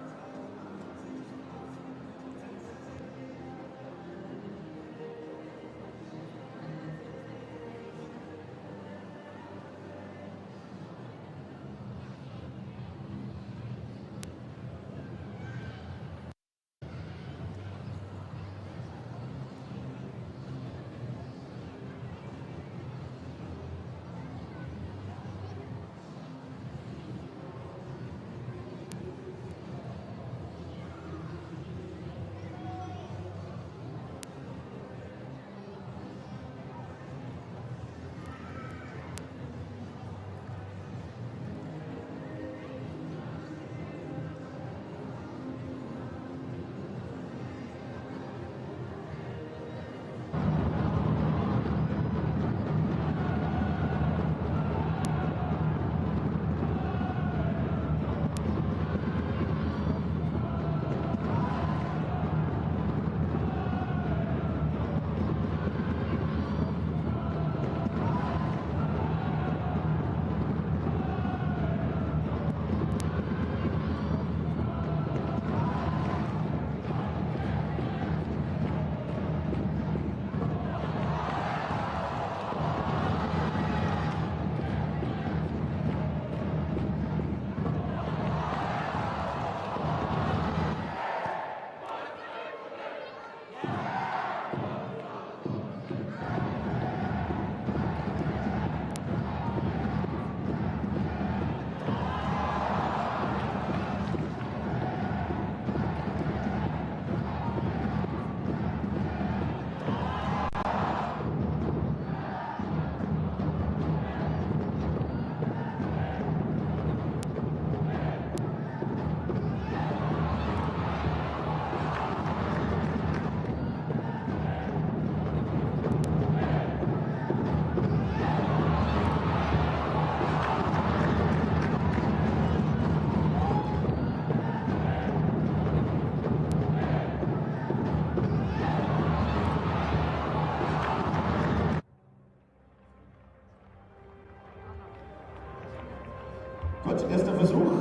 Gut, erster Versuch.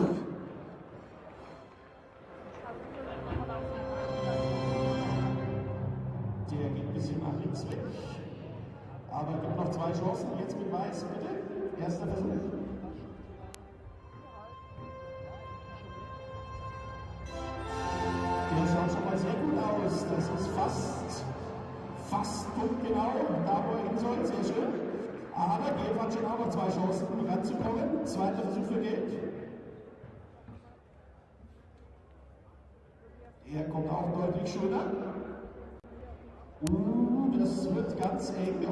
Der geht ein bisschen nach links weg. Aber gibt noch zwei Chancen. Jetzt mit Weiß, bitte. Erster Versuch. Der schaut schon mal sehr gut aus. Das ist fast punktgenau. Da, wo er hin soll. Sehr schön. Aber Gelb hat schon auch noch zwei Chancen, ranzukommen. Zweiter Versuch für Gelb. Er kommt auch deutlich schöner. Das wird ganz eng.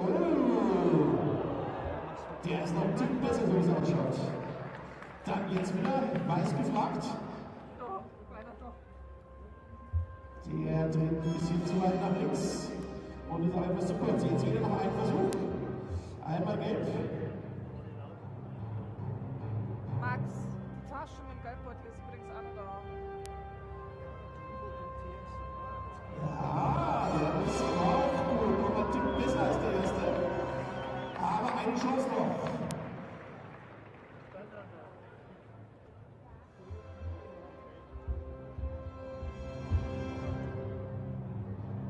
Der ist noch ein Tick besser, so wie es ausschaut. Dann jetzt wieder Weiß gefragt. Der dreht ein bisschen zu weit nach links und ist auch etwas zu kurz. Jetzt wieder noch ein Versuch. Einmal Gelb. Taschen im Geldbeutel ist übrigens auch noch da. Ja, der ist auch gut, aber ein Tick besser als der erste. Aber eine Chance noch.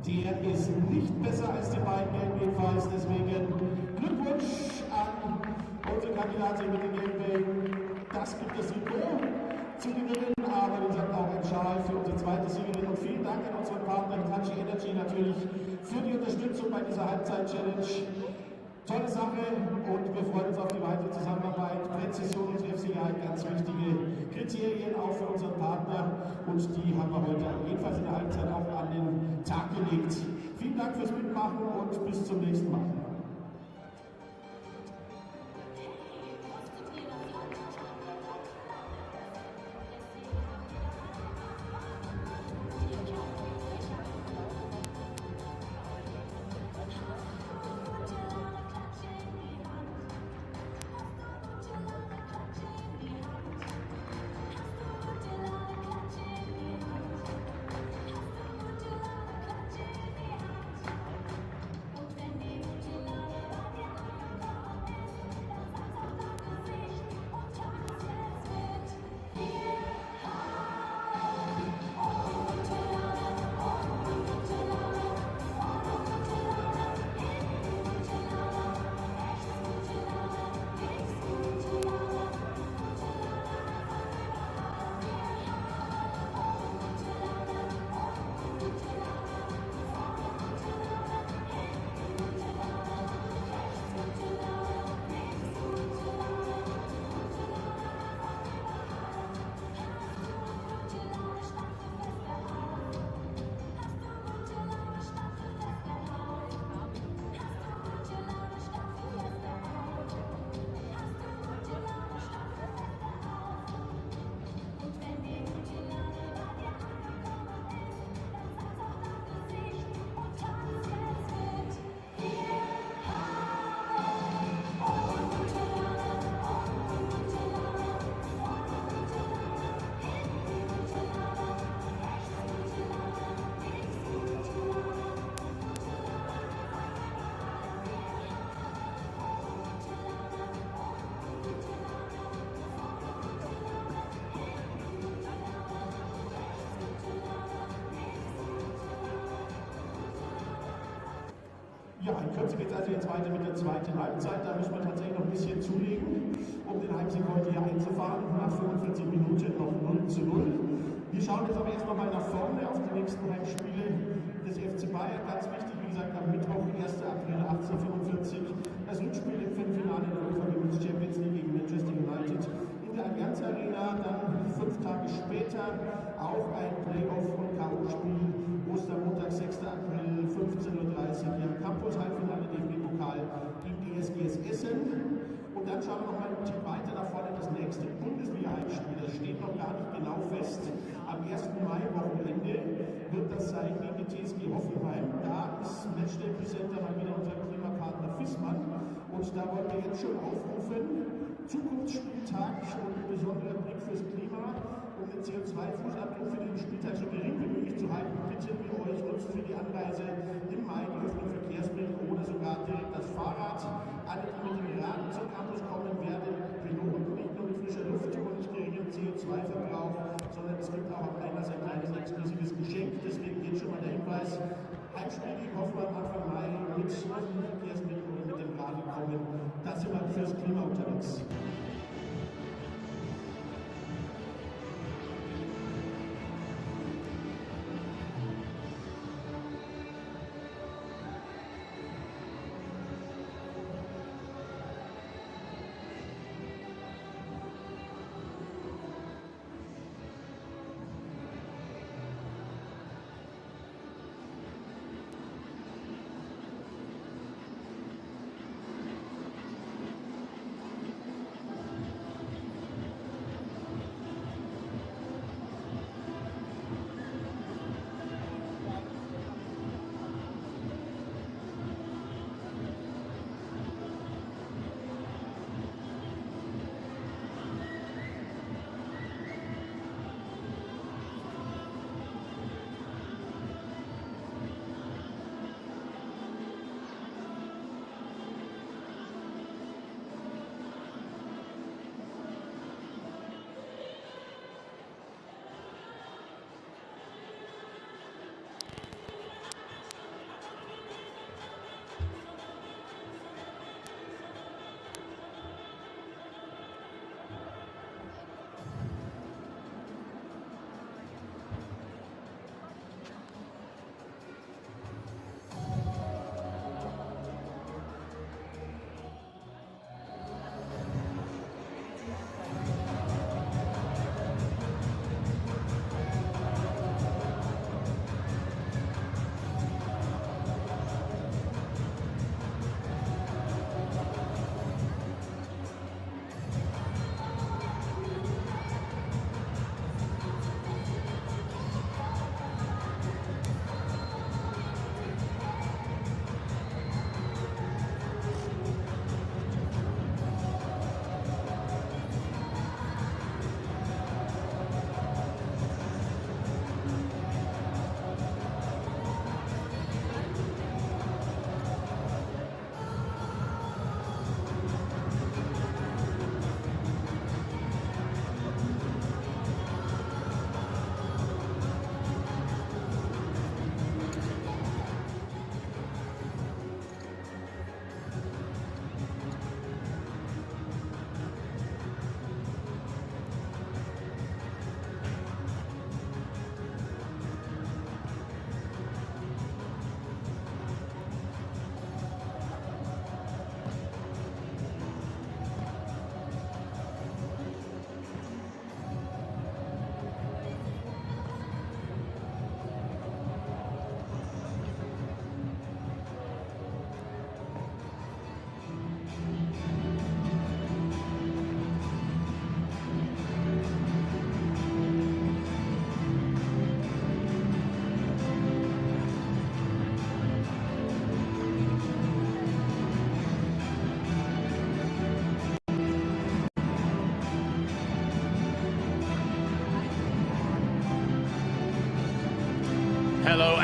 Der ist nicht besser als die beiden Gelben jedenfalls, deswegen Glückwunsch an unsere Kandidatin mit den Gelben. Das gibt es Trikot zu gewinnen, aber wie gesagt auch ein Schal für unsere zweite Siegerin. Und vielen Dank an unseren Partner Hitachi Energy natürlich für die Unterstützung bei dieser Halbzeit-Challenge. Tolle Sache und wir freuen uns auf die weitere Zusammenarbeit. Präzision und Treffsicherheit, ganz wichtige Kriterien auch für unseren Partner und die haben wir heute jedenfalls in der Halbzeit auch an den Tag gelegt. Vielen Dank fürs Mitmachen und bis zum nächsten Mal. Ja, in Kürze geht es also jetzt weiter mit der zweiten Halbzeit. Da müssen wir tatsächlich noch ein bisschen zulegen, um den Heimsieg heute hier einzufahren. Nach 45 Minuten noch 0:0. Wir schauen jetzt aber erst noch mal nach vorne auf die nächsten Heimspiele des FC Bayern. Ganz wichtig, wie gesagt, am Mittwoch, 1. April 1845, das Rückspiel im Viertelfinale der UEFA Women's Champions League gegen Manchester United in der Allianz Arena. Dann 5 Tage später auch ein Playoff- und K.O.-Spiel. Ostermontag, 6. April, 15:30 Uhr hier am Campus, Halbfinale DFB-Pokal gegen die SGS Essen. Und dann schauen wir noch mal ein Tipp weiter nach vorne, das nächste Bundesliga-Heimspiel. Das steht noch gar nicht genau fest. Am 1. Mai-Wochenende wird das sein gegen die TSG Hoffenheim. Da ist Matchday-Präsenter mal wieder unser Klimapartner Fissmann. Und da wollen wir jetzt schon aufrufen, Zukunftsspieltag und ein besonderer Blick fürs Klima, um den CO2-Fußabdruck für den Spieltag so gering wie möglich zu halten, bitten wir euch, nutzt für die Anreise im Mai die öffentlichen Verkehrsmittel oder sogar direkt das Fahrrad. Alle, die mit dem Rad zum Campus kommen, werden belohnt, nicht nur mit frischer Luft und nicht geringem CO2-Verbrauch, sondern es gibt auch am Einlass ein kleines exklusives Geschenk. Deswegen geht schon mal der Hinweis, Heimspiel gegen Hoffenheim Anfang Mai mit öffentlichen Verkehrsmitteln oder mit dem Rad kommen. Da sind wir fürs Klima unterwegs.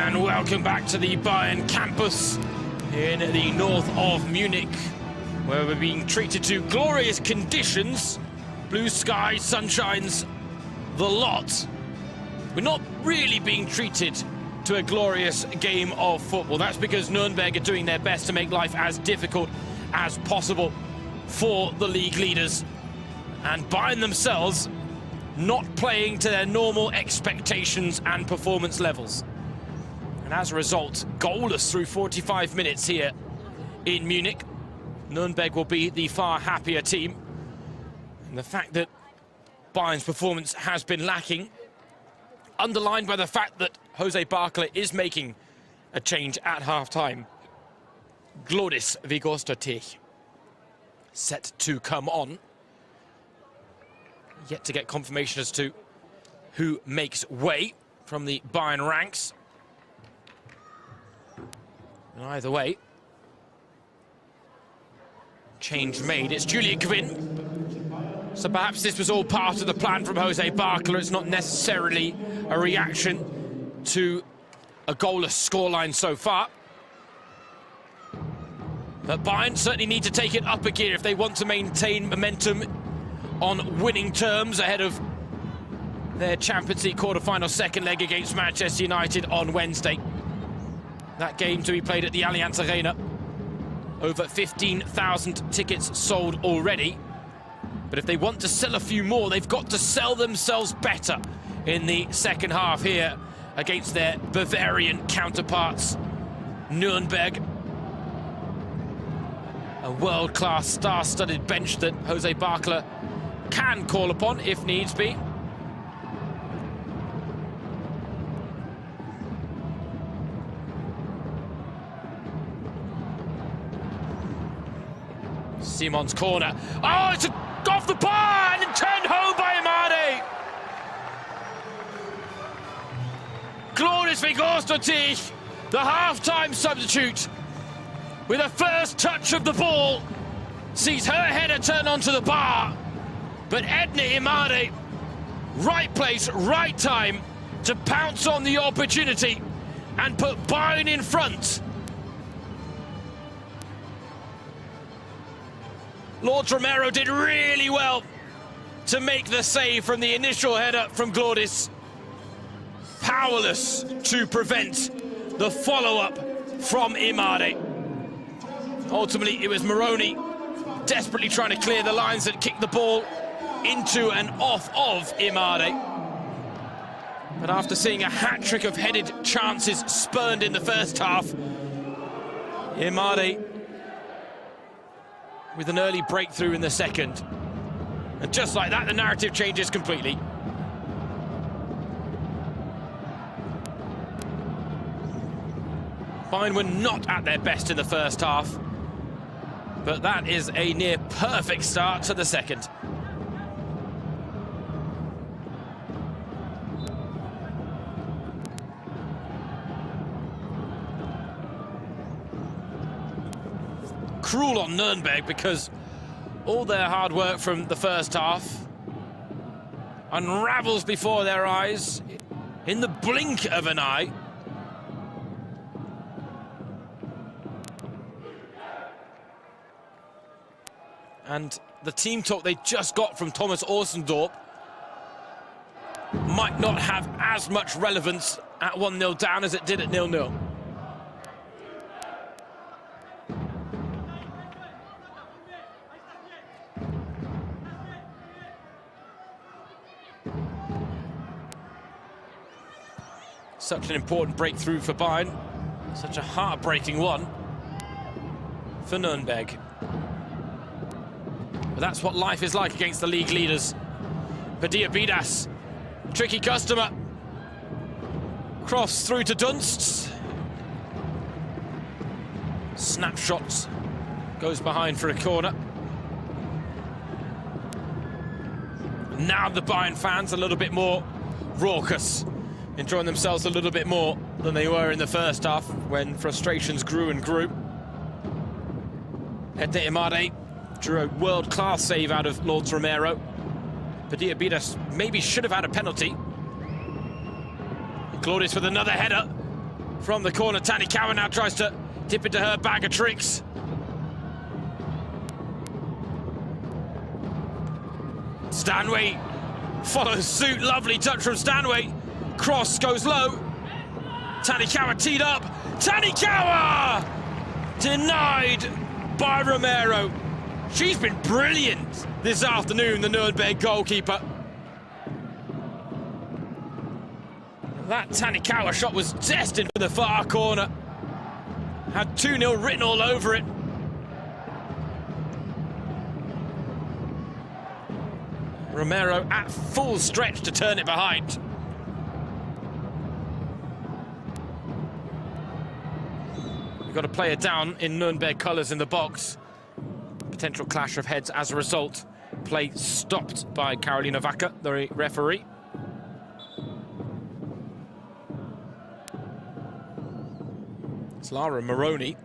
And welcome back to the Bayern campus in the north of Munich, where we're being treated to glorious conditions. Blue sky, sunshines, the lot. We're not really being treated to a glorious game of football. That's because Nuremberg are doing their best to make life as difficult as possible for the league leaders. And Bayern themselves not playing to their normal expectations and performance levels. And as a result, goalless through 45 minutes here in Munich. Nuremberg will be the far happier team. And the fact that Bayern's performance has been lacking, underlined by the fact that Jose Barkla is making a change at half-time. Glodis Vigorstotich set to come on. Yet to get confirmation as to who makes way from the Bayern ranks. And either way, change made. It's Julia Kvinn. So perhaps this was all part of the plan from Jose Barkla. It's not necessarily a reaction to a goalless scoreline so far. But Bayern certainly need to take it up a gear if they want to maintain momentum on winning terms ahead of their Champions League quarter-final second leg against Manchester United on Wednesday. That game to be played at the Allianz Arena. Over 15,000 tickets sold already. But if they want to sell a few more, they've got to sell themselves better in the second half here against their Bavarian counterparts. Nuremberg, a world-class star-studded bench that Jose Barkla can call upon if needs be. Simon's corner. Oh, it's off the bar and turned home by Imade. Glorious Vigorstotich, the half-time substitute, with a first touch of the ball, sees her header turn onto the bar. But Edna Imade, right place, right time to pounce on the opportunity and put Bayern in front. Lord Romero did really well to make the save from the initial header from Glodis. Powerless to prevent the follow-up from Imade. Ultimately, it was Moroni desperately trying to clear the lines that kicked the ball into and off of Imade. But after seeing a hat-trick of headed chances spurned in the first half, Imade with an early breakthrough in the second. And just like that, the narrative changes completely. Bayern were not at their best in the first half, but that is a near perfect start to the second. Cruel on Nuremberg because all their hard work from the first half unravels before their eyes in the blink of an eye. And the team talk they just got from Thomas Orsendorp might not have as much relevance at 1-0 down as it did at 0-0. Such an important breakthrough for Bayern. Such a heartbreaking one for Nuremberg. But that's what life is like against the league leaders. Padilla Bidas, tricky customer. Cross through to Dunst. Snapshots. Goes behind for a corner. Now the Bayern fans a little bit more raucous, enjoying themselves a little bit more than they were in the first half when frustrations grew and grew. Edna Imade drew a world-class save out of Lord Romero. Padilla Bidas maybe should have had a penalty. Glodis with another header. from the corner. Tanikawa now tries to dip into her bag of tricks. Stanway follows suit. Lovely touch from Stanway. Cross goes low. Tanikawa teed up. Tanikawa! Denied by Romero. She's been brilliant this afternoon, the Nuremberg goalkeeper. That Tanikawa shot was destined for the far corner. Had 2-0 written all over it. Romero at full stretch to turn it behind. We've got a player down in Nuremberg colours in the box. Potential clash of heads as a result. Play stopped by Karolina Wacker, the referee. It's Lara Moroni.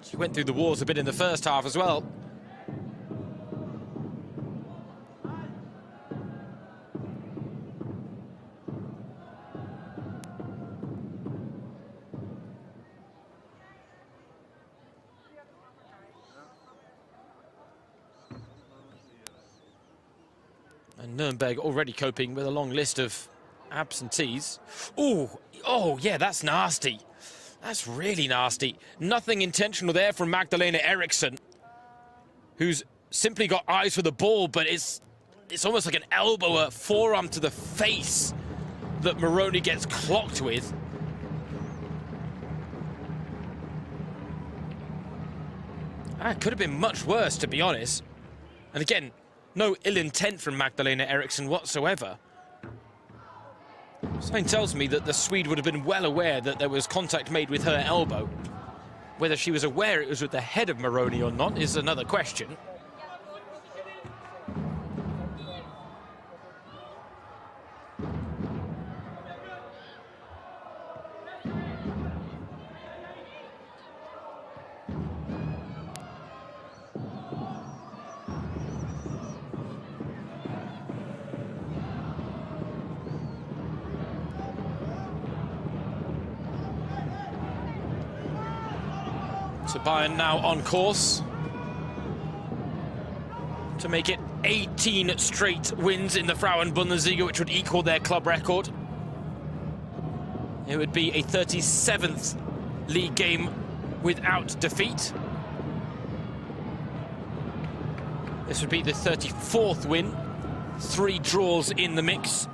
She went through the walls a bit in the first half as well. And Nuremberg already coping with a long list of absentees. Oh, yeah, that's nasty. That's really nasty. Nothing intentional there from Magdalena Eriksson, who's simply got eyes for the ball, but it's almost like an elbow, a forearm to the face that Moroni gets clocked with. It could have been much worse, to be honest. And again, no ill intent from Magdalena Eriksson whatsoever. Something tells me that the Swede would have been well aware that there was contact made with her elbow. Whether she was aware it was with the head of Moroni or not is another question. So Bayern now on course to make it 18 straight wins in the Frauen-Bundesliga, which would equal their club record. It would be a 37th league game without defeat. This would be the 34th win, 3 draws in the mix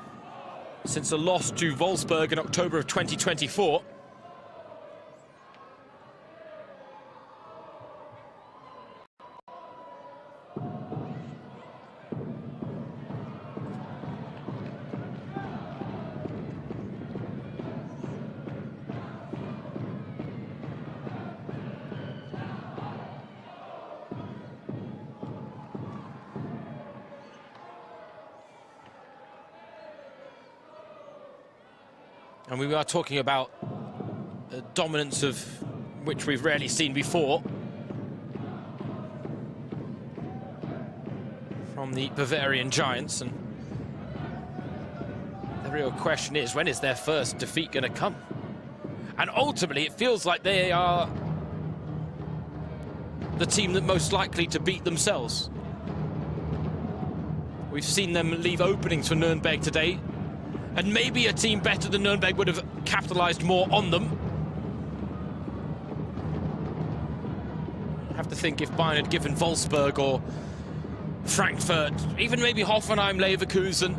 since a loss to Wolfsburg in October of 2024. And we are talking about a dominance of which we've rarely seen before from the Bavarian Giants. And the real question is, when is their first defeat going to come? And ultimately, it feels like they are the team that most likely to beat themselves. We've seen them leave openings for Nuremberg today. And maybe a team better than Nuremberg would have capitalised more on them. I have to think if Bayern had given Wolfsburg or Frankfurt, even maybe Hoffenheim, Leverkusen,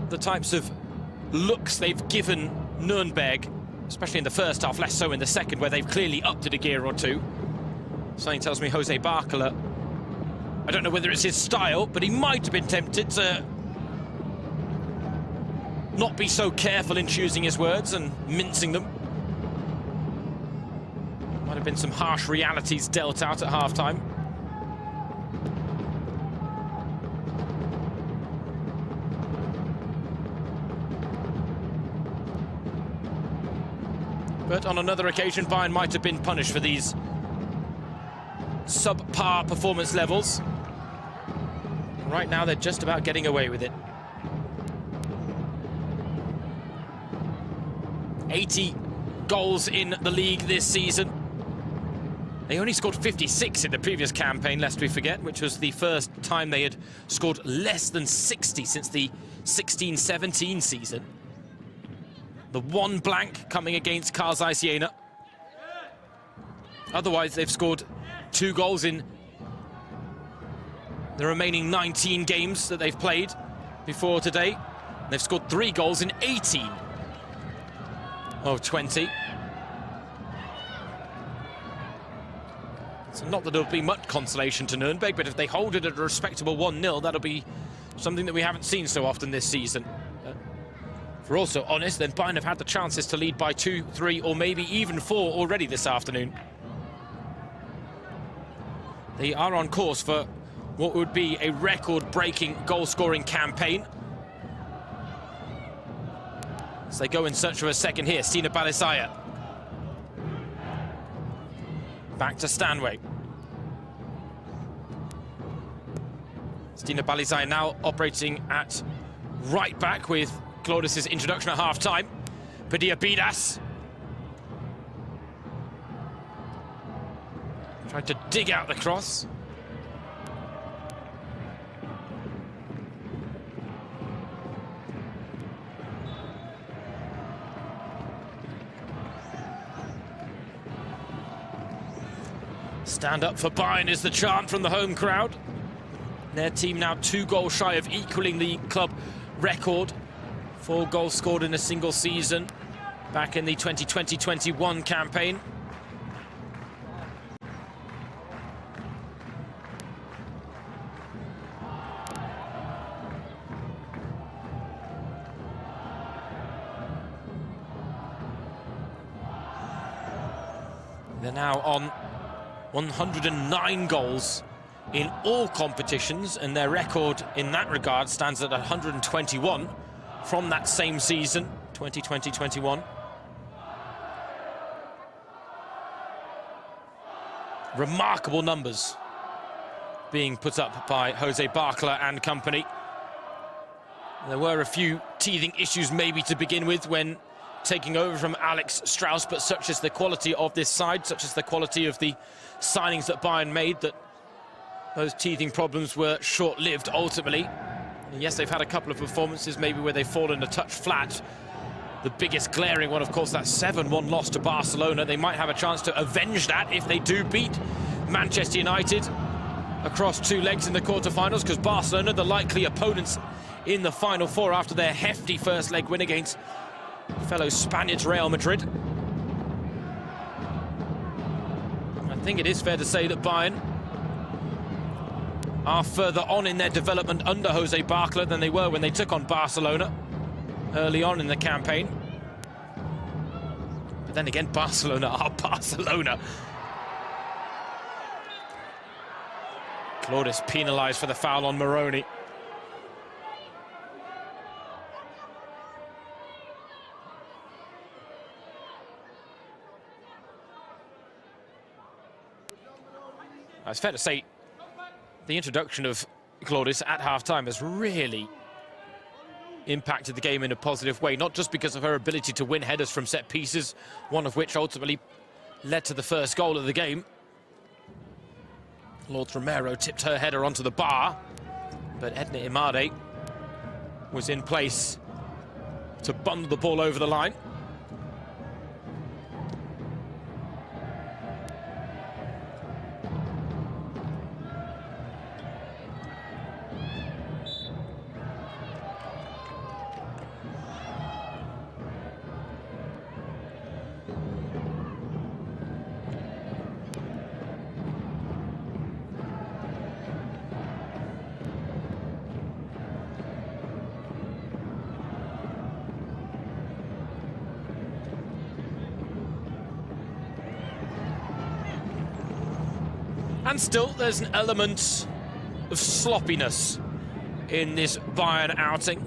the types of looks they've given Nuremberg, especially in the first half, less so in the second, where they've clearly upped it a gear or two. Something tells me Jose Barcola, I don't know whether it's his style, but he might have been tempted to not be so careful in choosing his words and mincing them. Might have been some harsh realities dealt out at half-time. But on another occasion, Bayern might have been punished for these subpar performance levels. Right now, they're just about getting away with it. 80 goals in the league this season. They only scored 56 in the previous campaign, lest we forget, which was the first time they had scored less than 60 since the 16-17 season. The one blank coming against Carl Zeiss Jena. Otherwise, they've scored 2 goals in the remaining 19 games that they've played before today. They've scored 3 goals in 18 of 20. So not that it'll be much consolation to Nuremberg, but if they hold it at a respectable 1-0, that'll be something that we haven't seen so often this season. If we're also honest, then Bayern have had the chances to lead by 2, 3, or maybe even 4 already this afternoon. They are on course for what would be a record-breaking goal-scoring campaign. As they go in search of a second here, Stina Balisaya. Back to Stanway. Stina Balisaya now operating at right back with Claudius's introduction at half-time. Padilla Bidas. Tried to dig out the cross. Stand up for Bayern is the chant from the home crowd. Their team now 2 goals shy of equaling the club record. 4 goals scored in a single season back in the 2020-21 campaign. They're now on 109 goals in all competitions, and their record in that regard stands at 121 from that same season, 2020-21. Remarkable numbers being put up by Jose Barkla and company. There were a few teething issues maybe to begin with when taking over from Alex Strauss, but such is the quality of this side, such is the quality of the signings that Bayern made, that those teething problems were short-lived ultimately. And yes, they've had a couple of performances maybe where they've fallen a touch flat. The biggest glaring one, of course, that 7-1 loss to Barcelona. They might have a chance to avenge that if they do beat Manchester United across 2 legs in the quarterfinals, because Barcelona, the likely opponents in the Final Four after their hefty first leg win against fellow Spaniards Real Madrid. I think it is fair to say that Bayern are further on in their development under Jose Barkla than they were when they took on Barcelona early on in the campaign. But then again, Barcelona are Barcelona. Claudius penalised for the foul on Moroni. It's fair to say the introduction of Claudius at half-time has really impacted the game in a positive way, not just because of her ability to win headers from set pieces, one of which ultimately led to the first goal of the game. Lourdes Romero tipped her header onto the bar, but Edna Imade was in place to bundle the ball over the line. And still, there's an element of sloppiness in this Bayern outing.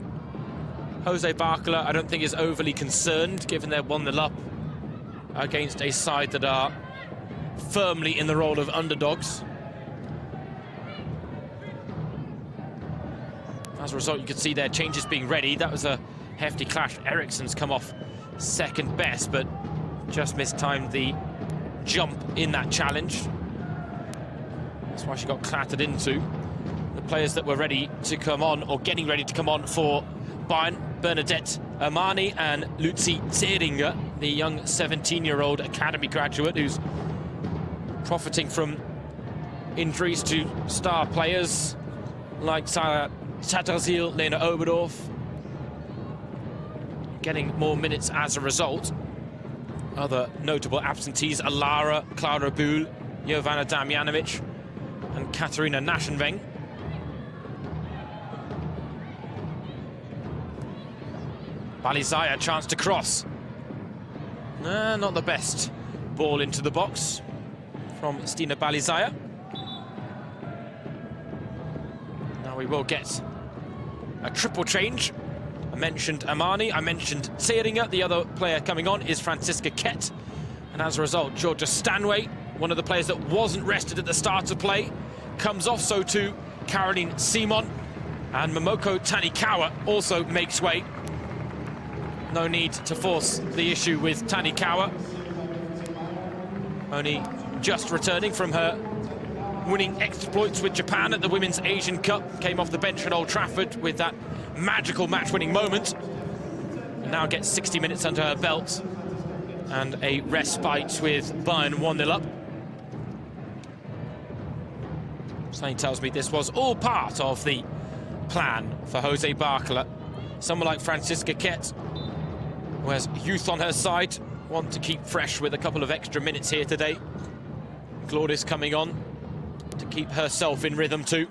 Jose Barkla, I don't think, is overly concerned, given they're 1-0 up against a side that are firmly in the role of underdogs. As a result, you could see their changes being ready. That was a hefty clash. Eriksson's come off second best, but just mistimed the jump in that challenge. That's why she got clattered into. The players that were ready to come on, or getting ready to come on for Bayern, Bernadette Amani and Luzi Zeringer, the young 17-year-old academy graduate who's profiting from injuries to star players like Sarah Tatterzil, Lena Oberdorf, getting more minutes as a result. Other notable absentees: Alara, Clara Buhl, Jovana Damjanovic and Katarina Naschenweng. Balizaya, chance to cross. Not the best ball into the box from Stina Balizaya. Now we will get a triple change. I mentioned Amani, I mentioned Zeringer. The other player coming on is Franziska Kett. And as a result, Georgia Stanway, one of the players that wasn't rested at the start of play, comes off. So too Caroline Simon, and Momoko Tanikawa also makes way. No need to force the issue with Tanikawa. Only just returning from her winning exploits with Japan at the Women's Asian Cup. Came off the bench at Old Trafford with that magical match-winning moment. And now gets 60 minutes under her belt and a respite with Bayern 1-0 up. Something tells me this was all part of the plan for Jose Barkala. Someone like Franziska Kett, who has youth on her side, want to keep fresh with a couple of extra minutes here today. Glordis coming on to keep herself in rhythm too.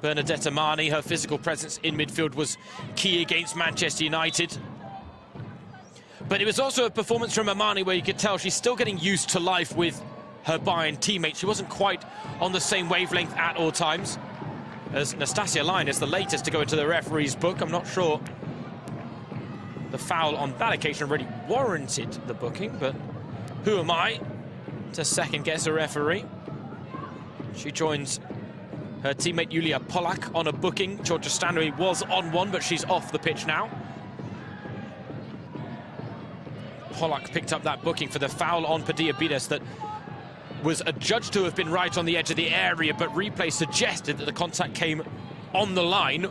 Bernadette Amani, her physical presence in midfield was key against Manchester United. But it was also a performance from Amani where you could tell she's still getting used to life with her Bayern teammates. She wasn't quite on the same wavelength at all times. As Nastasia Line is the latest to go into the referee's book. I'm not sure the foul on that occasion really warranted the booking, but who am I to second-guess a referee? She joins her teammate Julia Polak on a booking. Georgia Stanway was on one, but she's off the pitch now. Polak picked up that booking for the foul on Padilla Bides that was adjudged to have been right on the edge of the area, but replay suggested that the contact came on the line.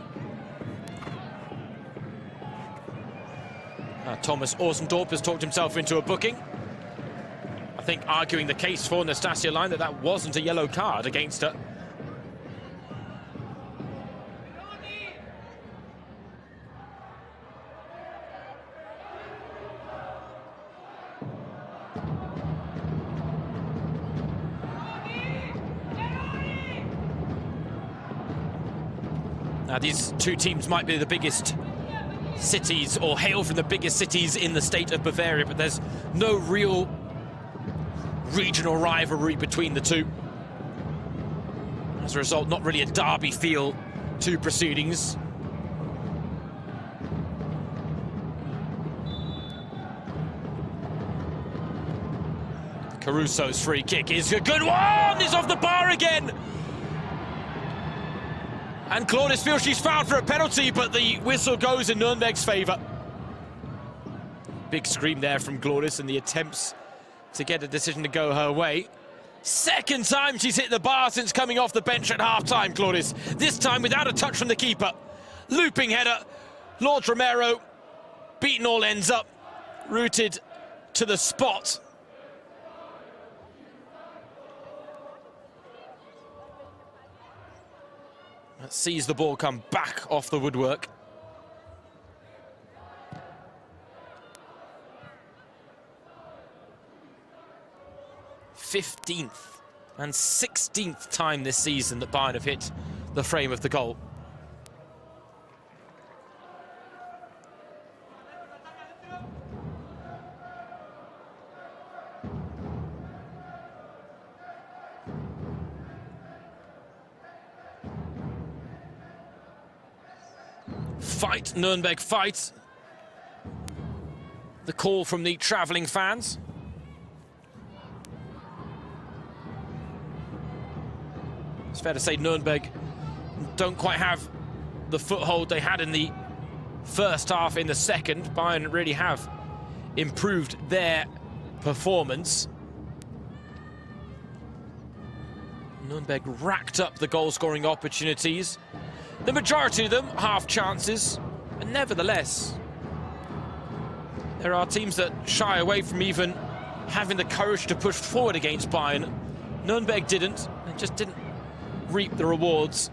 Thomas Orsendorp has talked himself into a booking. I think arguing the case for Nastasia Line that that wasn't a yellow card against her. Now, these two teams might be the biggest cities, or hail from the biggest cities in the state of Bavaria, but there's no real regional rivalry between the two. As a result, not really a derby feel to proceedings. Caruso's free kick is a good one! It's off the bar again! And Glordis feels she's fouled for a penalty, but the whistle goes in Nuremberg's favour. Big scream there from Glordis and the attempts to get a decision to go her way. Second time she's hit the bar since coming off the bench at half-time, Glordis. This time without a touch from the keeper. Looping header, Lord Romero, beaten all ends up, rooted to the spot. That sees the ball come back off the woodwork. '15th and 16th time this season that Bayern have hit the frame of the goal. Fight, Nuremberg, fight. The call from the travelling fans. It's fair to say Nuremberg don't quite have the foothold they had in the first half in the second. Bayern really have improved their performance. Nuremberg racked up the goal-scoring opportunities. The majority of them half chances, but nevertheless, there are teams that shy away from even having the courage to push forward against Bayern. Nuremberg didn't, and just didn't reap the rewards.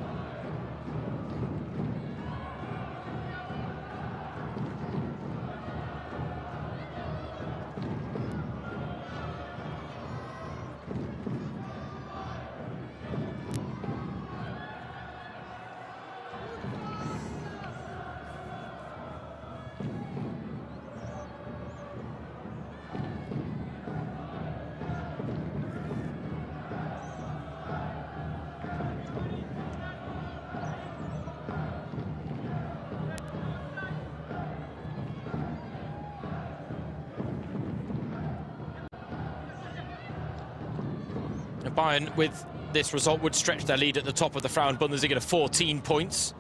Bayern, with this result, would stretch their lead at the top of the Frauen Bundesliga to 14 points.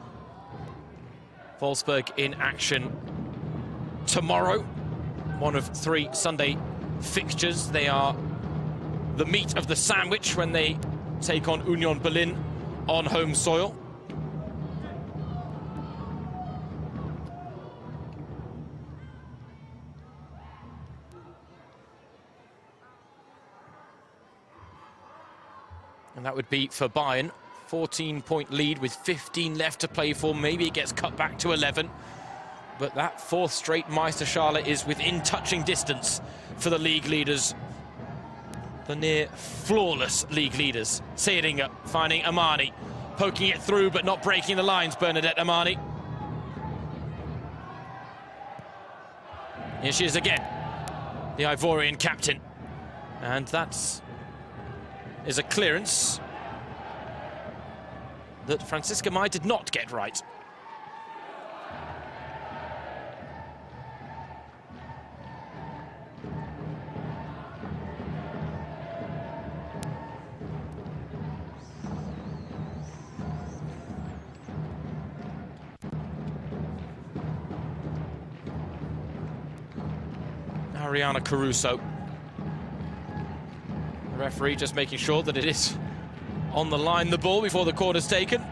Wolfsburg in action tomorrow. One of 3 Sunday fixtures. They are the meat of the sandwich when they take on Union Berlin on home soil. And that would be for Bayern. 14-point lead with 15 left to play for. Maybe it gets cut back to 11. But that 4th straight Meisterschale is within touching distance for the league leaders. The near flawless league leaders. Seedinger finding Amani. Poking it through but not breaking the lines, Bernadette Amani. Here she is again. The Ivorian captain. And that's is a clearance that Franziska May did not get right. Ariana Caruso. The referee just making sure that it is on the line, the ball, before the corner's taken.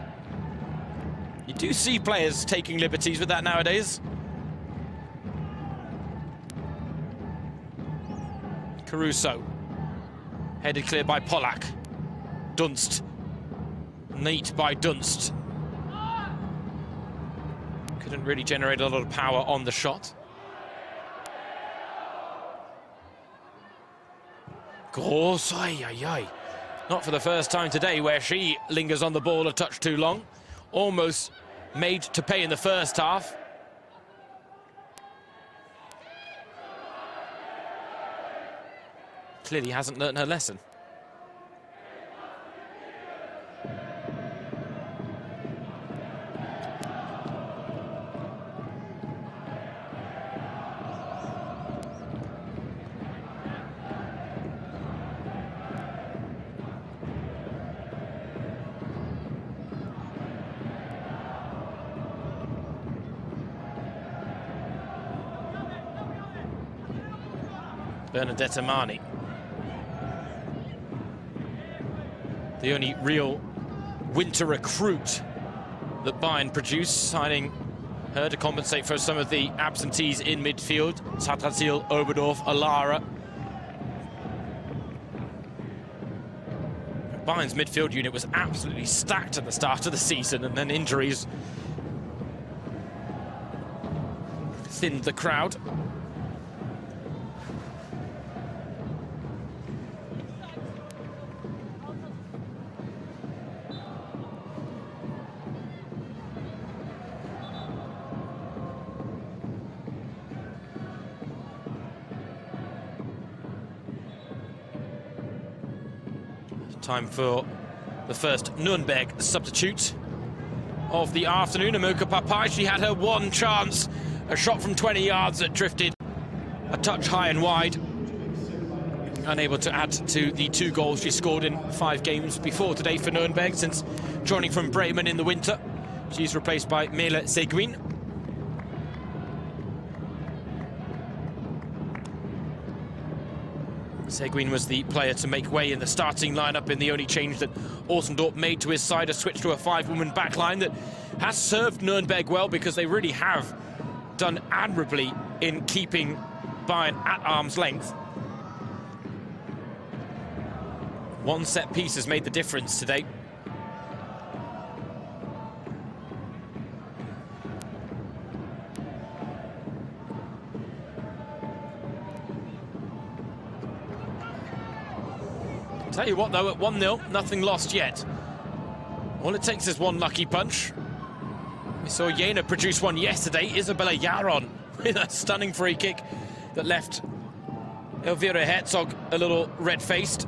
You do see players taking liberties with that nowadays. Caruso. Headed clear by Pollack. Dunst. Neat by Dunst. Couldn't really generate a lot of power on the shot. Gross, not for the first time today where she lingers on the ball a touch too long. Almost made to pay in the first half. Clearly hasn't learned her lesson. Bernadette Amani. The only real winter recruit that Bayern produced, signing her to compensate for some of the absentees in midfield. Satrasil, Oberdorf, Alara. Bayern's midfield unit was absolutely stacked at the start of the season, and then injuries thinned the crowd. Time for the first Nuremberg substitute of the afternoon. Amoka Papai, she had her one chance. A shot from 20 yards that drifted a touch high and wide. Unable to add to the 2 goals she scored in 5 games before today for Nuremberg since joining from Bremen in the winter. She's replaced by Mele Seguin. Seguin was the player to make way in the starting lineup, in the only change that Oostendorp made to his side, a switch to a 5-woman backline that has served Nuremberg well, because they really have done admirably in keeping Bayern at arm's length. One set piece has made the difference today. Tell you what, though, at 1-0, nothing lost yet. All it takes is one lucky punch. We saw Jena produce one yesterday. Isabella Jaron with a stunning free kick that left Elvira Herzog a little red-faced.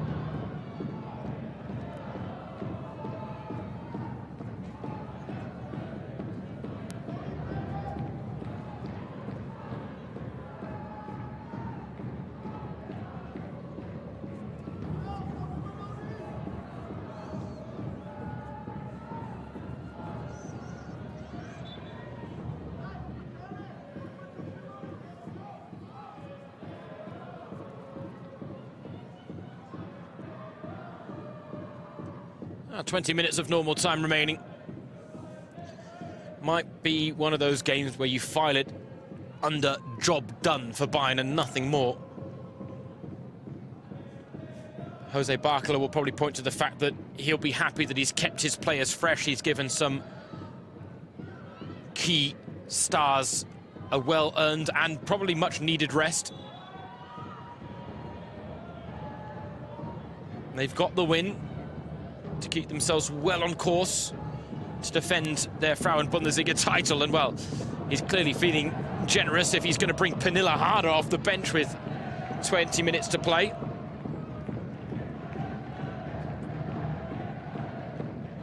Now 20 minutes of normal time remaining. Might be one of those games where you file it under job done for Bayern and nothing more. Jose Barcola will probably point to the fact that he'll be happy that he's kept his players fresh. He's given some key stars a well-earned and probably much-needed rest. They've got the win to keep themselves well on course to defend their Frauen-Bundesliga title. And, well, he's clearly feeling generous if he's going to bring Pernilla Harder off the bench with 20 minutes to play.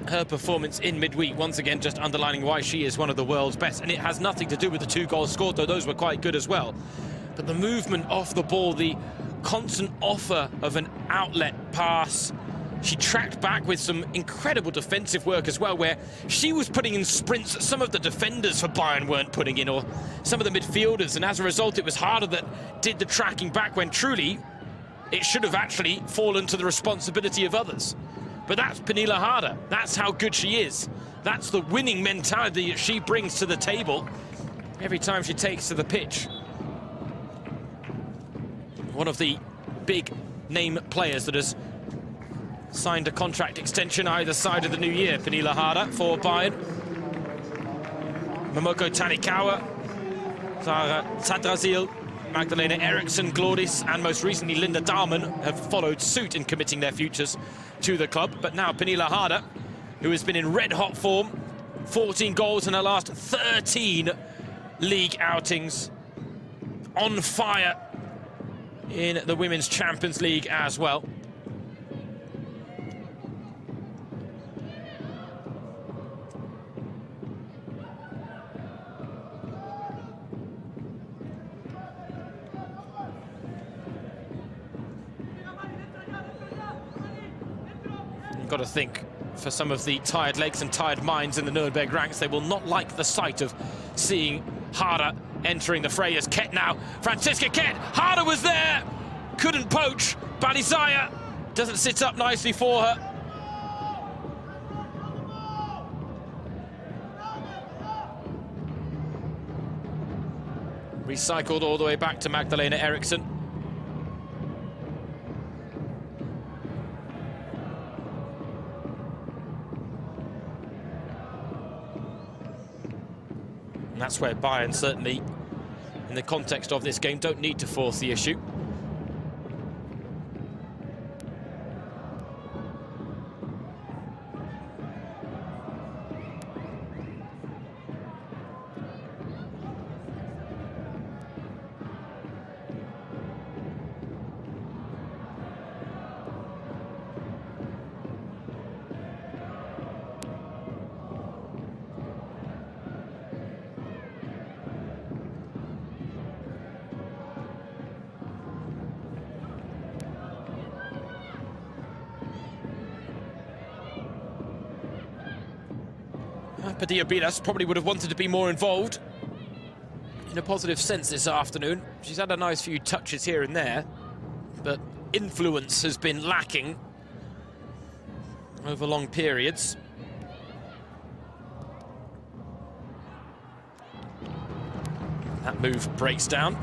Her performance in midweek, once again, just underlining why she is one of the world's best. And it has nothing to do with the 2 goals scored, though those were quite good as well. But the movement off the ball, the constant offer of an outlet pass. She tracked back with some incredible defensive work as well, where she was putting in sprints that some of the defenders for Bayern weren't putting in, or some of the midfielders, and as a result it was Harder that did the tracking back, when truly it should have actually fallen to the responsibility of others. But that's Pernilla Harder. That's how good she is. That's the winning mentality that she brings to the table every time she takes to the pitch. One of the big name players that has signed a contract extension either side of the new year, Pernilla Harder for Bayern. Momoko Tanikawa, Zara Zadrazil, Magdalena Eriksson, Glodis, and most recently Linda Dahlmann have followed suit in committing their futures to the club. But now Pernilla Harder, who has been in red-hot form, 14 goals in her last 13 league outings, on fire in the Women's Champions League as well. You've got to think, for some of the tired legs and tired minds in the Nuremberg ranks, they will not like the sight of seeing Harder entering the fray. As Kett now, Franziska Kett, Harder was there, couldn't poach. Balizaya doesn't sit up nicely for her. Recycled all the way back to Magdalena Eriksson. And that's where Bayern, certainly, in the context of this game, don't need to force the issue. Padilla Bilas probably would have wanted to be more involved in a positive sense this afternoon. She's had a nice few touches here and there, but influence has been lacking over long periods. That move breaks down.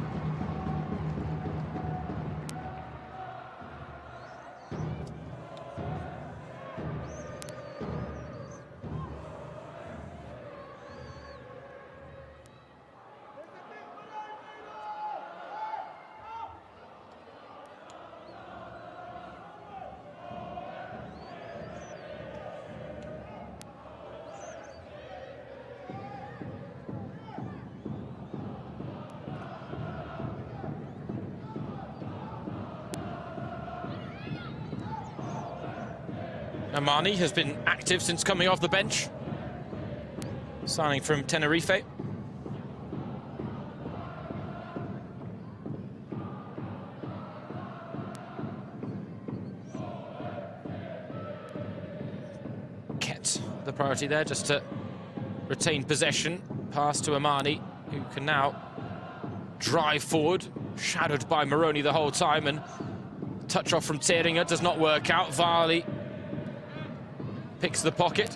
Amani has been active since coming off the bench, signing from Tenerife. Kept the priority there, just to retain possession. Pass to Amani, who can now drive forward, shadowed by Moroni the whole time, and touch off from Theringer does not work out. Varley picks the pocket.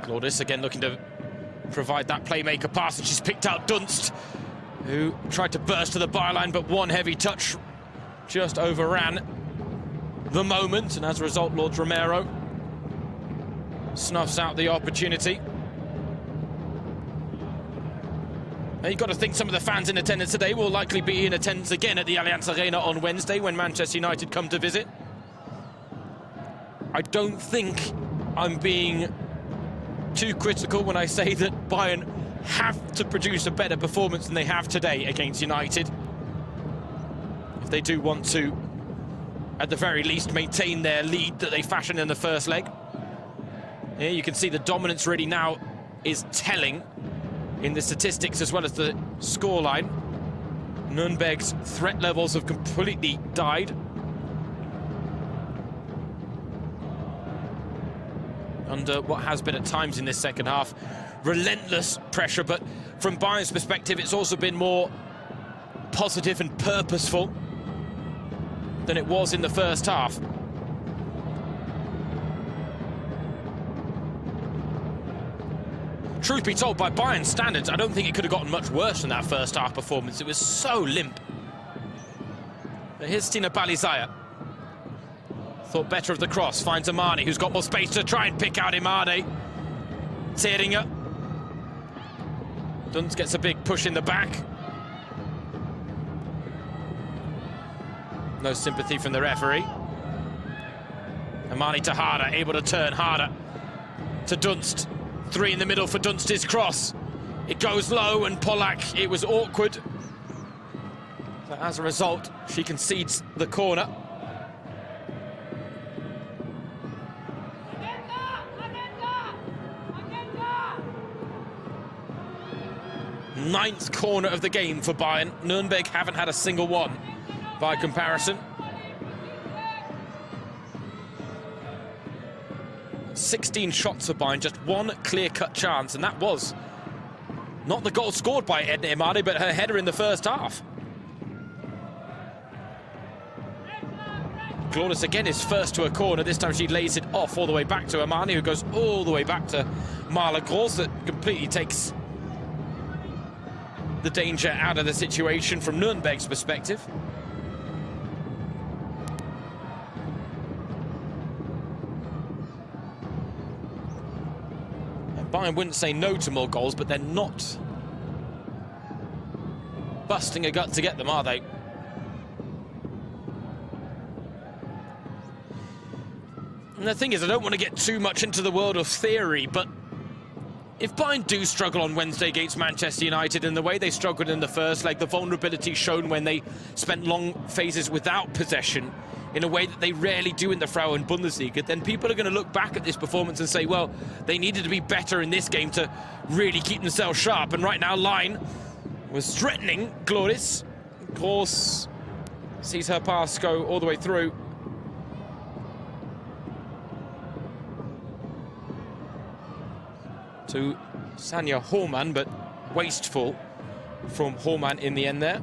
Claudis again looking to provide that playmaker pass, and she's picked out Dunst, who tried to burst to the byline, but one heavy touch just overran the moment, and as a result, Lord Romero snuffs out the opportunity. And you've got to think some of the fans in attendance today will likely be in attendance again at the Allianz Arena on Wednesday when Manchester United come to visit. I don't think I'm being too critical when I say that Bayern have to produce a better performance than they have today against United if they do want to, at the very least, maintain their lead that they fashioned in the first leg. Here you can see the dominance really now is telling in the statistics as well as the scoreline. Nuremberg's threat levels have completely died. Under what has been at times in this second half relentless pressure, but from Bayern's perspective it's also been more positive and purposeful than it was in the first half. Truth be told, by Bayern standards, I don't think it could have gotten much worse than that first half performance. It was so limp. But here's Stina Balizaya. Thought better of the cross, finds Amani, who's got more space to try and pick out Imade. Theringer. Dunst gets a big push in the back. No sympathy from the referee. Amani to Harder, able to turn Harder to Dunst. Three in the middle for Dunst's cross. It goes low, and Pollack, it was awkward. So as a result, she concedes the corner. Ninth corner of the game for Bayern. Nuremberg haven't had a single one by comparison. 16 shots for Bayern, just one clear-cut chance, and that was not the goal scored by Edna Imade, but her header in the first half. Claudis again is first to a corner. This time she lays it off all the way back to Amani, who goes all the way back to Marla Gross. That completely takes the danger out of the situation from Nuremberg's perspective. And Bayern wouldn't say no to more goals, but they're not busting a gut to get them, are they? And the thing is, I don't want to get too much into the world of theory, but if Bayern do struggle on Wednesday against Manchester United in the way they struggled in the first leg, the vulnerability shown when they spent long phases without possession in a way that they rarely do in the Frauen Bundesliga, then people are going to look back at this performance and say, well, they needed to be better in this game to really keep themselves sharp. And right now, Line was threatening Gloris. Gross sees her pass go all the way through. To Sanja Hormann, but wasteful from Hormann in the end there.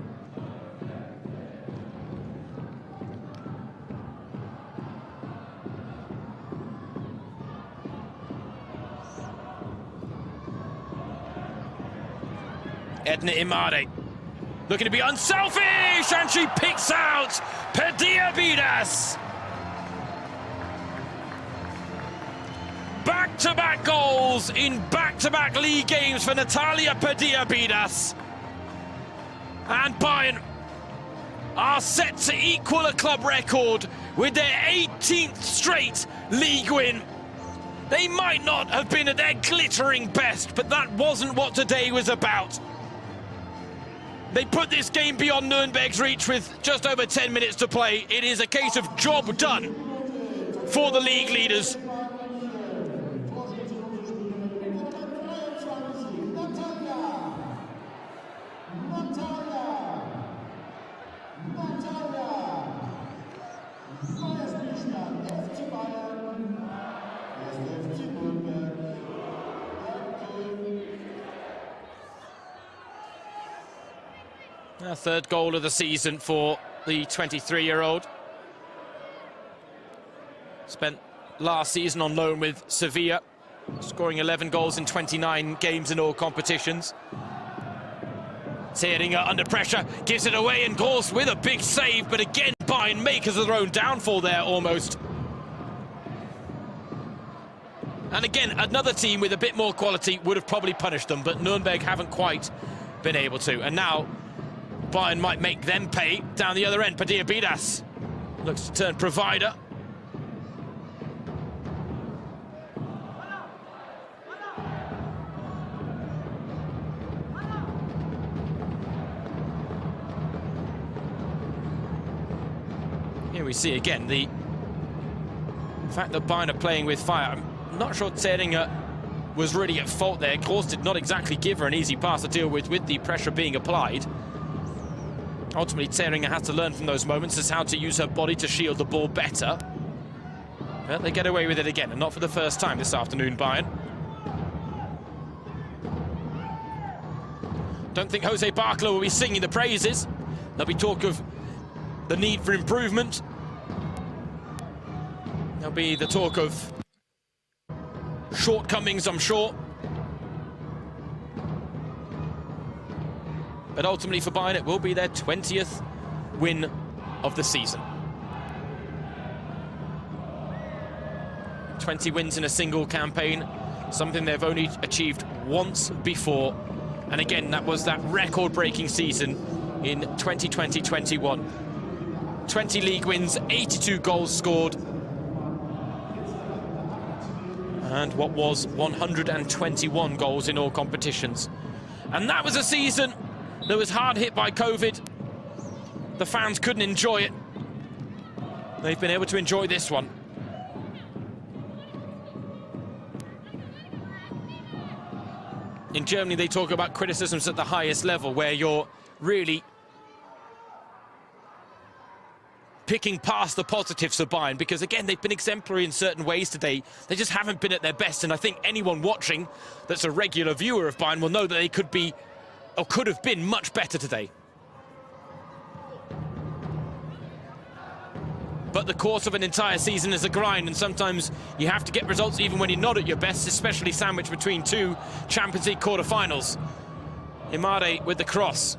Edna Imade looking to be unselfish, and she picks out Pediabidas. Back-to-back goals in back-to-back league games for Natalia Pediabidas. And Bayern are set to equal a club record with their 18th straight league win. They might not have been at their glittering best, but that wasn't what today was about. They put this game beyond Nuremberg's reach with just over 10 minutes to play. It is a case of job done for the league leaders. A third goal of the season for the 23-year-old. Spent last season on loan with Sevilla, scoring 11 goals in 29 games in all competitions. Theringer under pressure, gives it away, and Gross with a big save, but again, Bayern makers of their own downfall there almost. And again, another team with a bit more quality would have probably punished them, but Nuremberg haven't quite been able to. And now Bayern might make them pay down the other end. Pediabidas looks to turn provider. Here we see again the fact that Bayern are playing with fire. I'm not sure Theringer was really at fault there. Gross did not exactly give her an easy pass to deal with the pressure being applied. Ultimately, Theringer has to learn from those moments as how to use her body to shield the ball better. But they get away with it again, and not for the first time this afternoon, Bayern. Don't think Jose Barkla will be singing the praises. There'll be talk of the need for improvement. There'll be the talk of shortcomings, I'm sure. But ultimately for Bayern, it will be their 20th win of the season. 20 wins in a single campaign, something they've only achieved once before. And again, that was that record-breaking season in 2020-21. 20 league wins, 82 goals scored. And what was 121 goals in all competitions. And that was a season that was hard hit by COVID. The fans couldn't enjoy it. They've been able to enjoy this one. In Germany, they talk about criticisms at the highest level, where you're really picking past the positives for Bayern, because again, they've been exemplary in certain ways today. They just haven't been at their best, and I think anyone watching that's a regular viewer of Bayern will know that they could be, or could have been, much better today. But the course of an entire season is a grind, and sometimes you have to get results even when you're not at your best, especially sandwiched between two Champions League quarter-finals. Imade with the cross.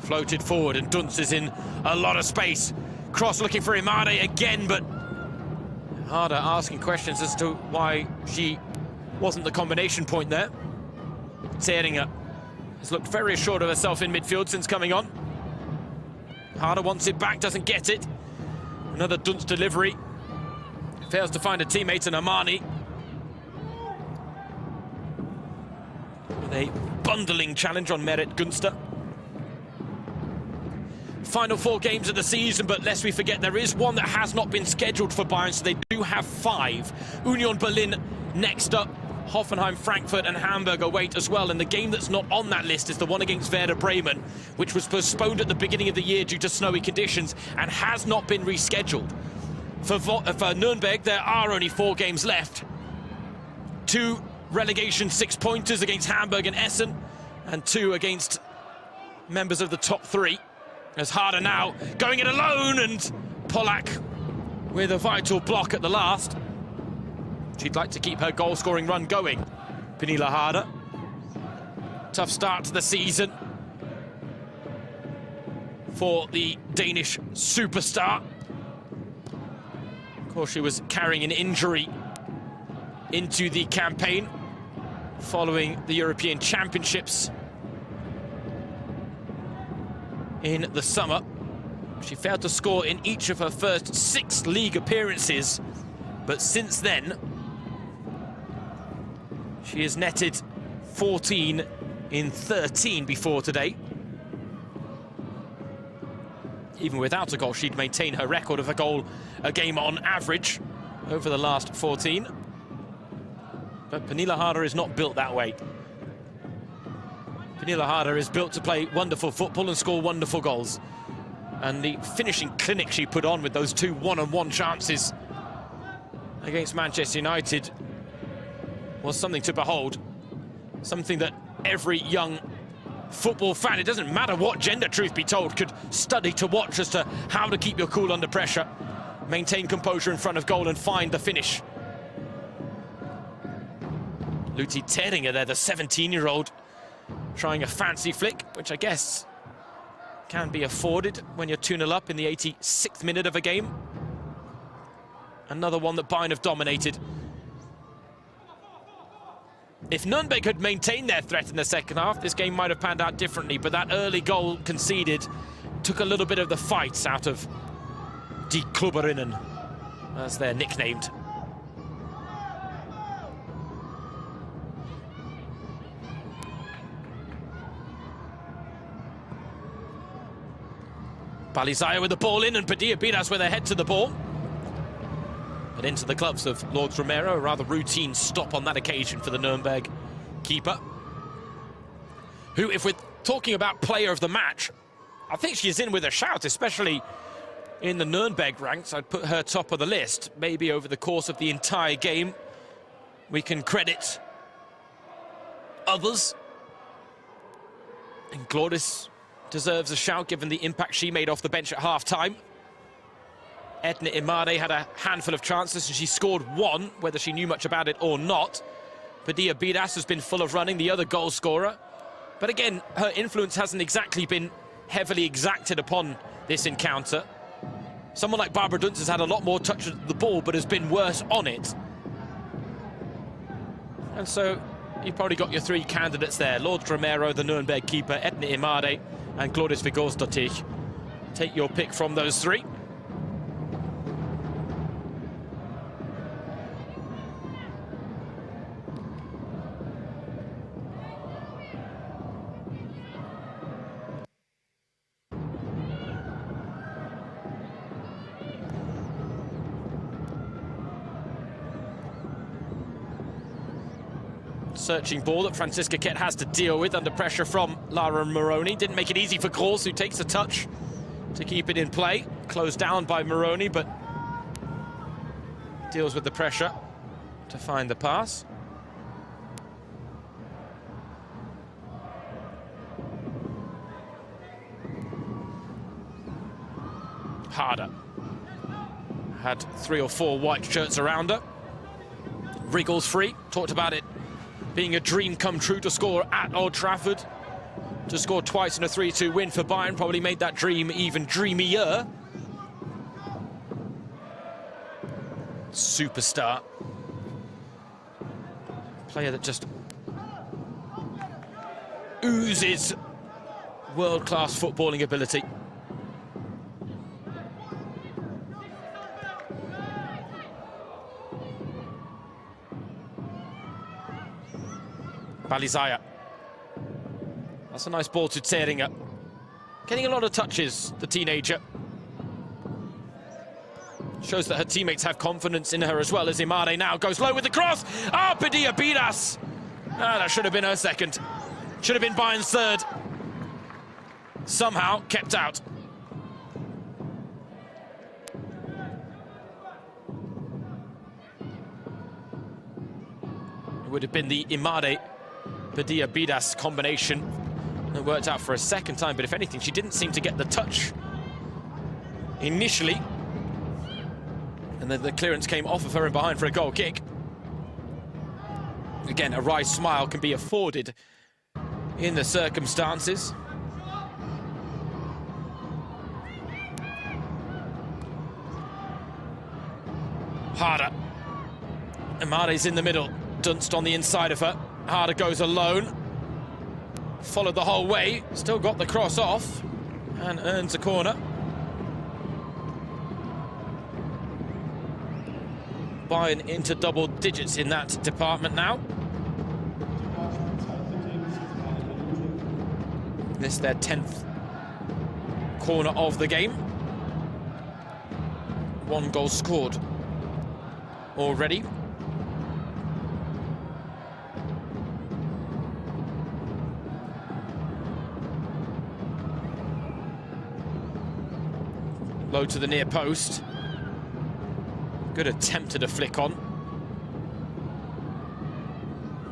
Floated forward, and Dunst is in a lot of space. Cross looking for Imade again, but Harder asking questions as to why she wasn't the combination point there. Theringer has looked very assured of herself in midfield since coming on. Harder wants it back, doesn't get it. Another Dunst delivery. Fails to find a teammate in Armani. With a bundling challenge on Merit Gunster. Final 4 games of the season, but lest we forget, there is one that has not been scheduled for Bayern, so they do have 5. Union Berlin next up. Hoffenheim, Frankfurt and Hamburg await as well, and the game that's not on that list is the one against Werder Bremen, which was postponed at the beginning of the year due to snowy conditions and has not been rescheduled. For Nuremberg, there are only 4 games left. 2 relegation 6-pointers against Hamburg and Essen, and 2 against members of the top 3. As Harder now going it alone, and Polak with a vital block at the last. She'd like to keep her goal-scoring run going, Pernille Harder. Tough start to the season for the Danish superstar. Of course, she was carrying an injury into the campaign following the European Championships in the summer. She failed to score in each of her first 6 league appearances, but since then, she has netted 14 in 13 before today. Even without a goal, she'd maintain her record of a goal a game on average over the last 14. But Pernille Harder is not built that way. Pernille Harder is built to play wonderful football and score wonderful goals. And the finishing clinic she put on with those 2 one-on-one chances against Manchester United was something to behold. Something that every young football fan, it doesn't matter what gender, truth be told, could study to watch as to how to keep your cool under pressure, maintain composure in front of goal and find the finish. Luti Terringer there, the 17-year-old, trying a fancy flick, which I guess can be afforded when you're 2-0 up in the 86th minute of a game. Another one that Bayern have dominated. If Nuremberg had maintained their threat in the second half, this game might have panned out differently, but that early goal conceded took a little bit of the fight out of Die Klubberinnen, as they're nicknamed. Balizaya with the ball in, and Padilla Bidas with a head to the ball. But into the gloves of Lourdes Romero, a rather routine stop on that occasion for the Nuremberg keeper. Who, if we're talking about player of the match, I think she's in with a shout, especially in the Nuremberg ranks. I'd put her top of the list. Maybe over the course of the entire game, we can credit others. And Glodis deserves a shout given the impact she made off the bench at half-time. Edna Imade had a handful of chances and she scored 1, whether she knew much about it or not. Padilla Bidas has been full of running, the other goal scorer. But again, her influence hasn't exactly been heavily exacted upon this encounter. Someone like Barbara Dunst has had a lot more touch of the ball, but has been worse on it. And so you've probably got your 3 candidates there. Lourdes Romero, the Nuremberg keeper, Edna Imade, and Glodis Vigosdottir. Take your pick from those 3. Searching ball that Franziska Kett has to deal with under pressure from Lara Moroni. Didn't make it easy for Gross, who takes a touch to keep it in play. Closed down by Moroni, but deals with the pressure to find the pass. Harder. Had 3 or 4 white shirts around her. Wriggles free, talked about it being a dream come true to score at Old Trafford. To score twice in a 3-2 win for Bayern probably made that dream even dreamier. Superstar. Player that just oozes world-class footballing ability. Balizaya. That's a nice ball to Theringer. Getting a lot of touches, the teenager. Shows that her teammates have confidence in her as well, as Imade now goes low with the cross. Ah, Padilla Bidas. Ah, that should have been her second. Should have been Bayern's third. Somehow kept out. It would have been the Imade Padilla Bidas combination that worked out for a second time, but if anything, she didn't seem to get the touch initially. And then the clearance came off of her and behind for a goal kick. Again, a wry smile can be afforded in the circumstances. Harder. Imade's in the middle. Dunst on the inside of her. Harder goes alone. Followed the whole way. Still got the cross off. And earns a corner. Bayern into double digits in that department now. This their 10th corner of the game. 1 goal scored already. Low to the near post. Good attempt at a flick on.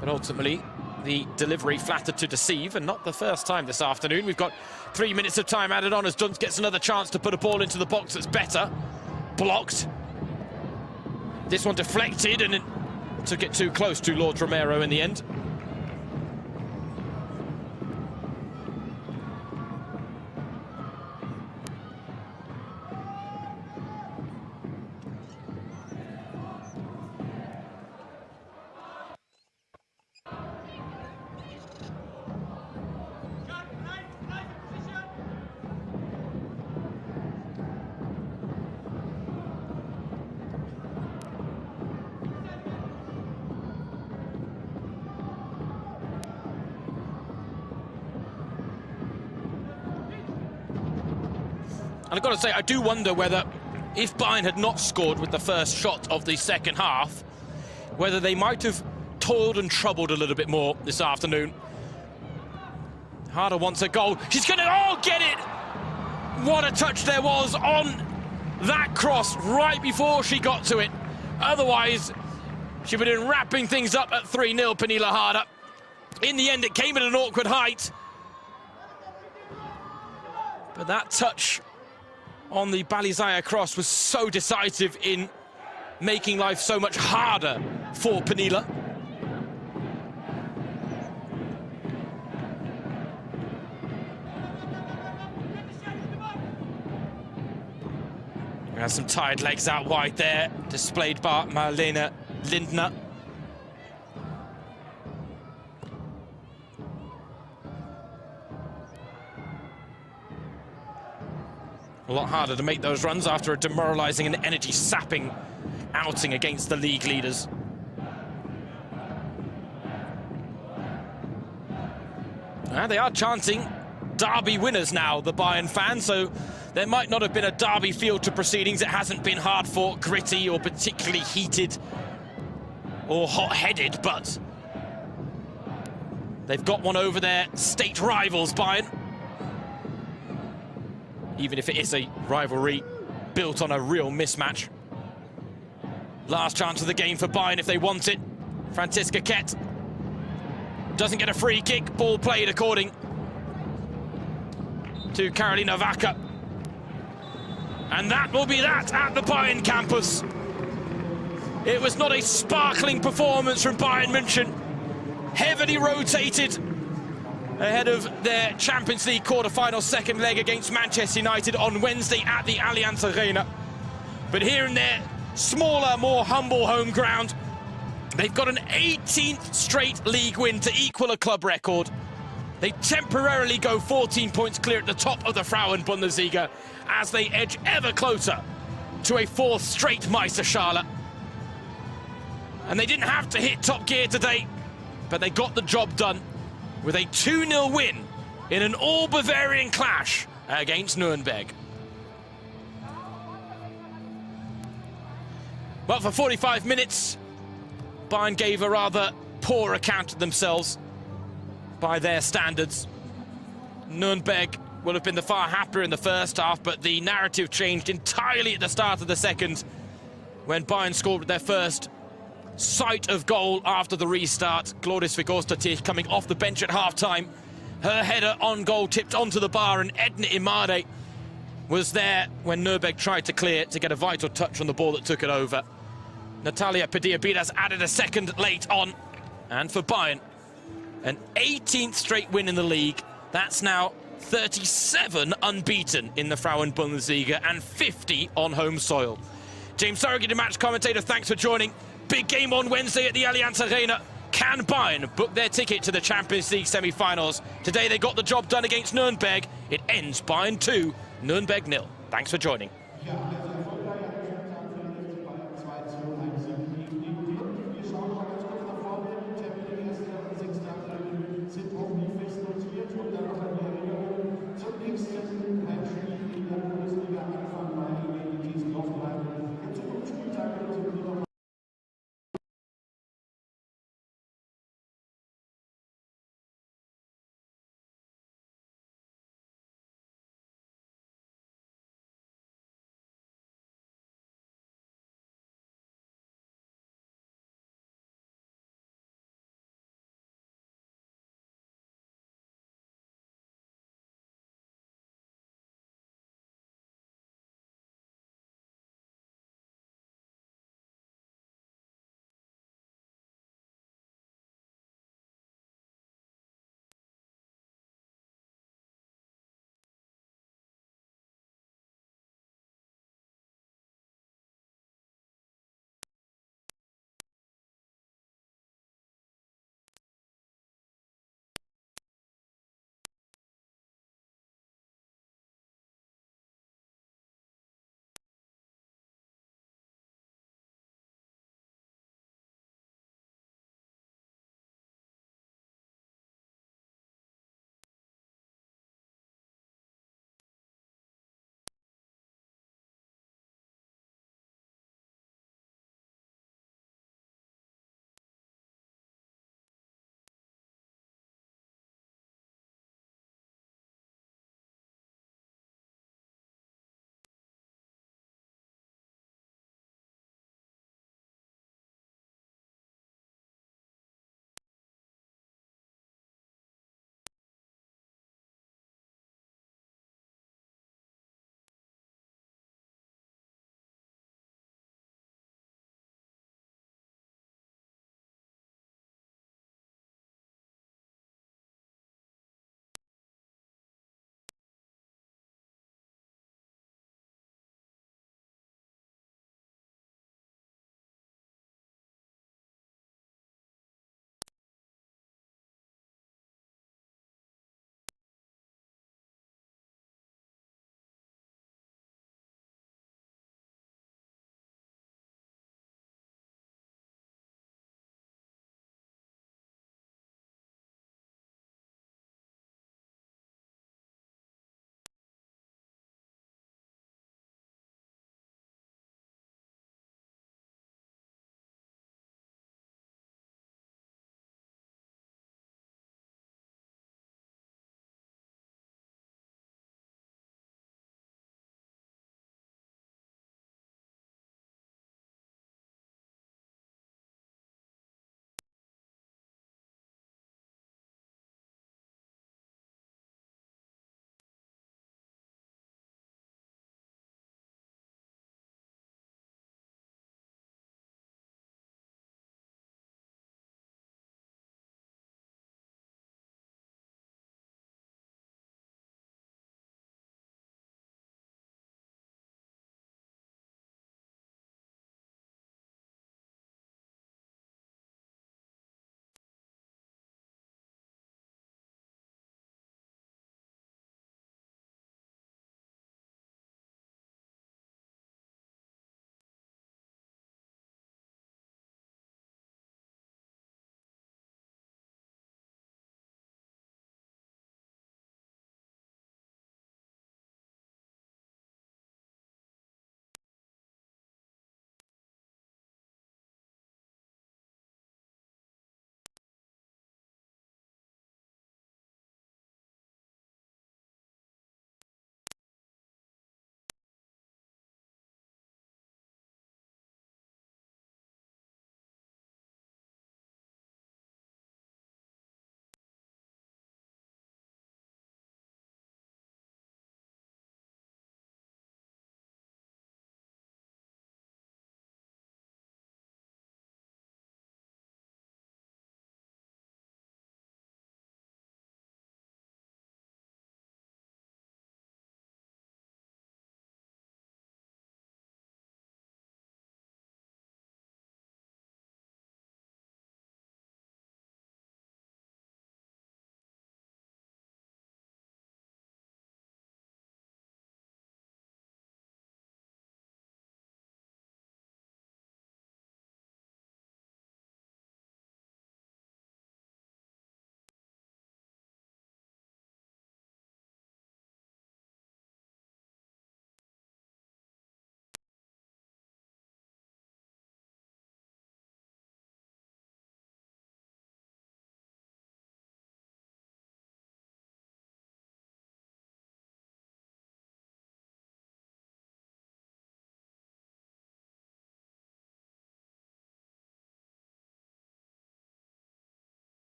But ultimately, the delivery flattered to deceive, and not the first time this afternoon. We've got 3 minutes of time added on as Dunst gets another chance to put a ball into the box that's better. Blocked. This one deflected, and it took it too close to Lord Romero in the end. And I've got to say, I do wonder whether, if Bayern had not scored with the first shot of the second half, whether they might have toiled and troubled a little bit more this afternoon. Harder wants a goal. She's going to, oh, get it! What a touch there was on that cross right before she got to it. Otherwise, she would have been wrapping things up at 3-0, Pernilla Harder. In the end, it came at an awkward height. But that touch on the Balizaya cross was so decisive in making life so much harder for Pernilla. Has some tired legs out wide there, displayed by Marlene Lindner. A lot harder to make those runs after a demoralising and energy-sapping outing against the league leaders. They are chanting derby winners now, the Bayern fans, so there might not have been a derby feel to proceedings. It hasn't been hard-fought, gritty, or particularly heated or hot-headed, but they've got one over their state rivals, Bayern. Even if it is a rivalry built on a real mismatch. Last chance of the game for Bayern if they want it. Franziska Kett doesn't get a free kick. Ball played according to Karolina Wacker. And that will be that at the Bayern campus. It was not a sparkling performance from Bayern Munchen. Heavily rotated ahead of their Champions League quarter-final second leg against Manchester United on Wednesday at the Allianz Arena. But here in their smaller, more humble home ground, they've got an 18th straight league win to equal a club record. They temporarily go 14 points clear at the top of the Frauen-Bundesliga as they edge ever closer to a 4th straight Meisterschale. And they didn't have to hit top gear today. but they got the job done with a 2-0 win in an all-Bavarian clash against Nuremberg. Well, for 45 minutes, Bayern gave a rather poor account of themselves by their standards. Nuremberg will have been the far happier in the first half, but the narrative changed entirely at the start of the second when Bayern scored their first sight of goal after the restart. Glóris Vigórsdóttir coming off the bench at half-time. Her header on goal tipped onto the bar, and Edna Imade was there when Nuremberg tried to clear to get a vital touch on the ball that took it over. Natalia Padilla-Bidas added a second late on. And for Bayern, an 18th straight win in the league. That's now 37 unbeaten in the Frauen-Bundesliga and 50 on home soil. James Surrogate, the match commentator, thanks for joining. Big game on Wednesday at the Allianz Arena. Can Bayern book their ticket to the Champions League semi-finals? Today they got the job done against Nuremberg. It ends Bayern 2, Nuremberg 0. Thanks for joining. Ja.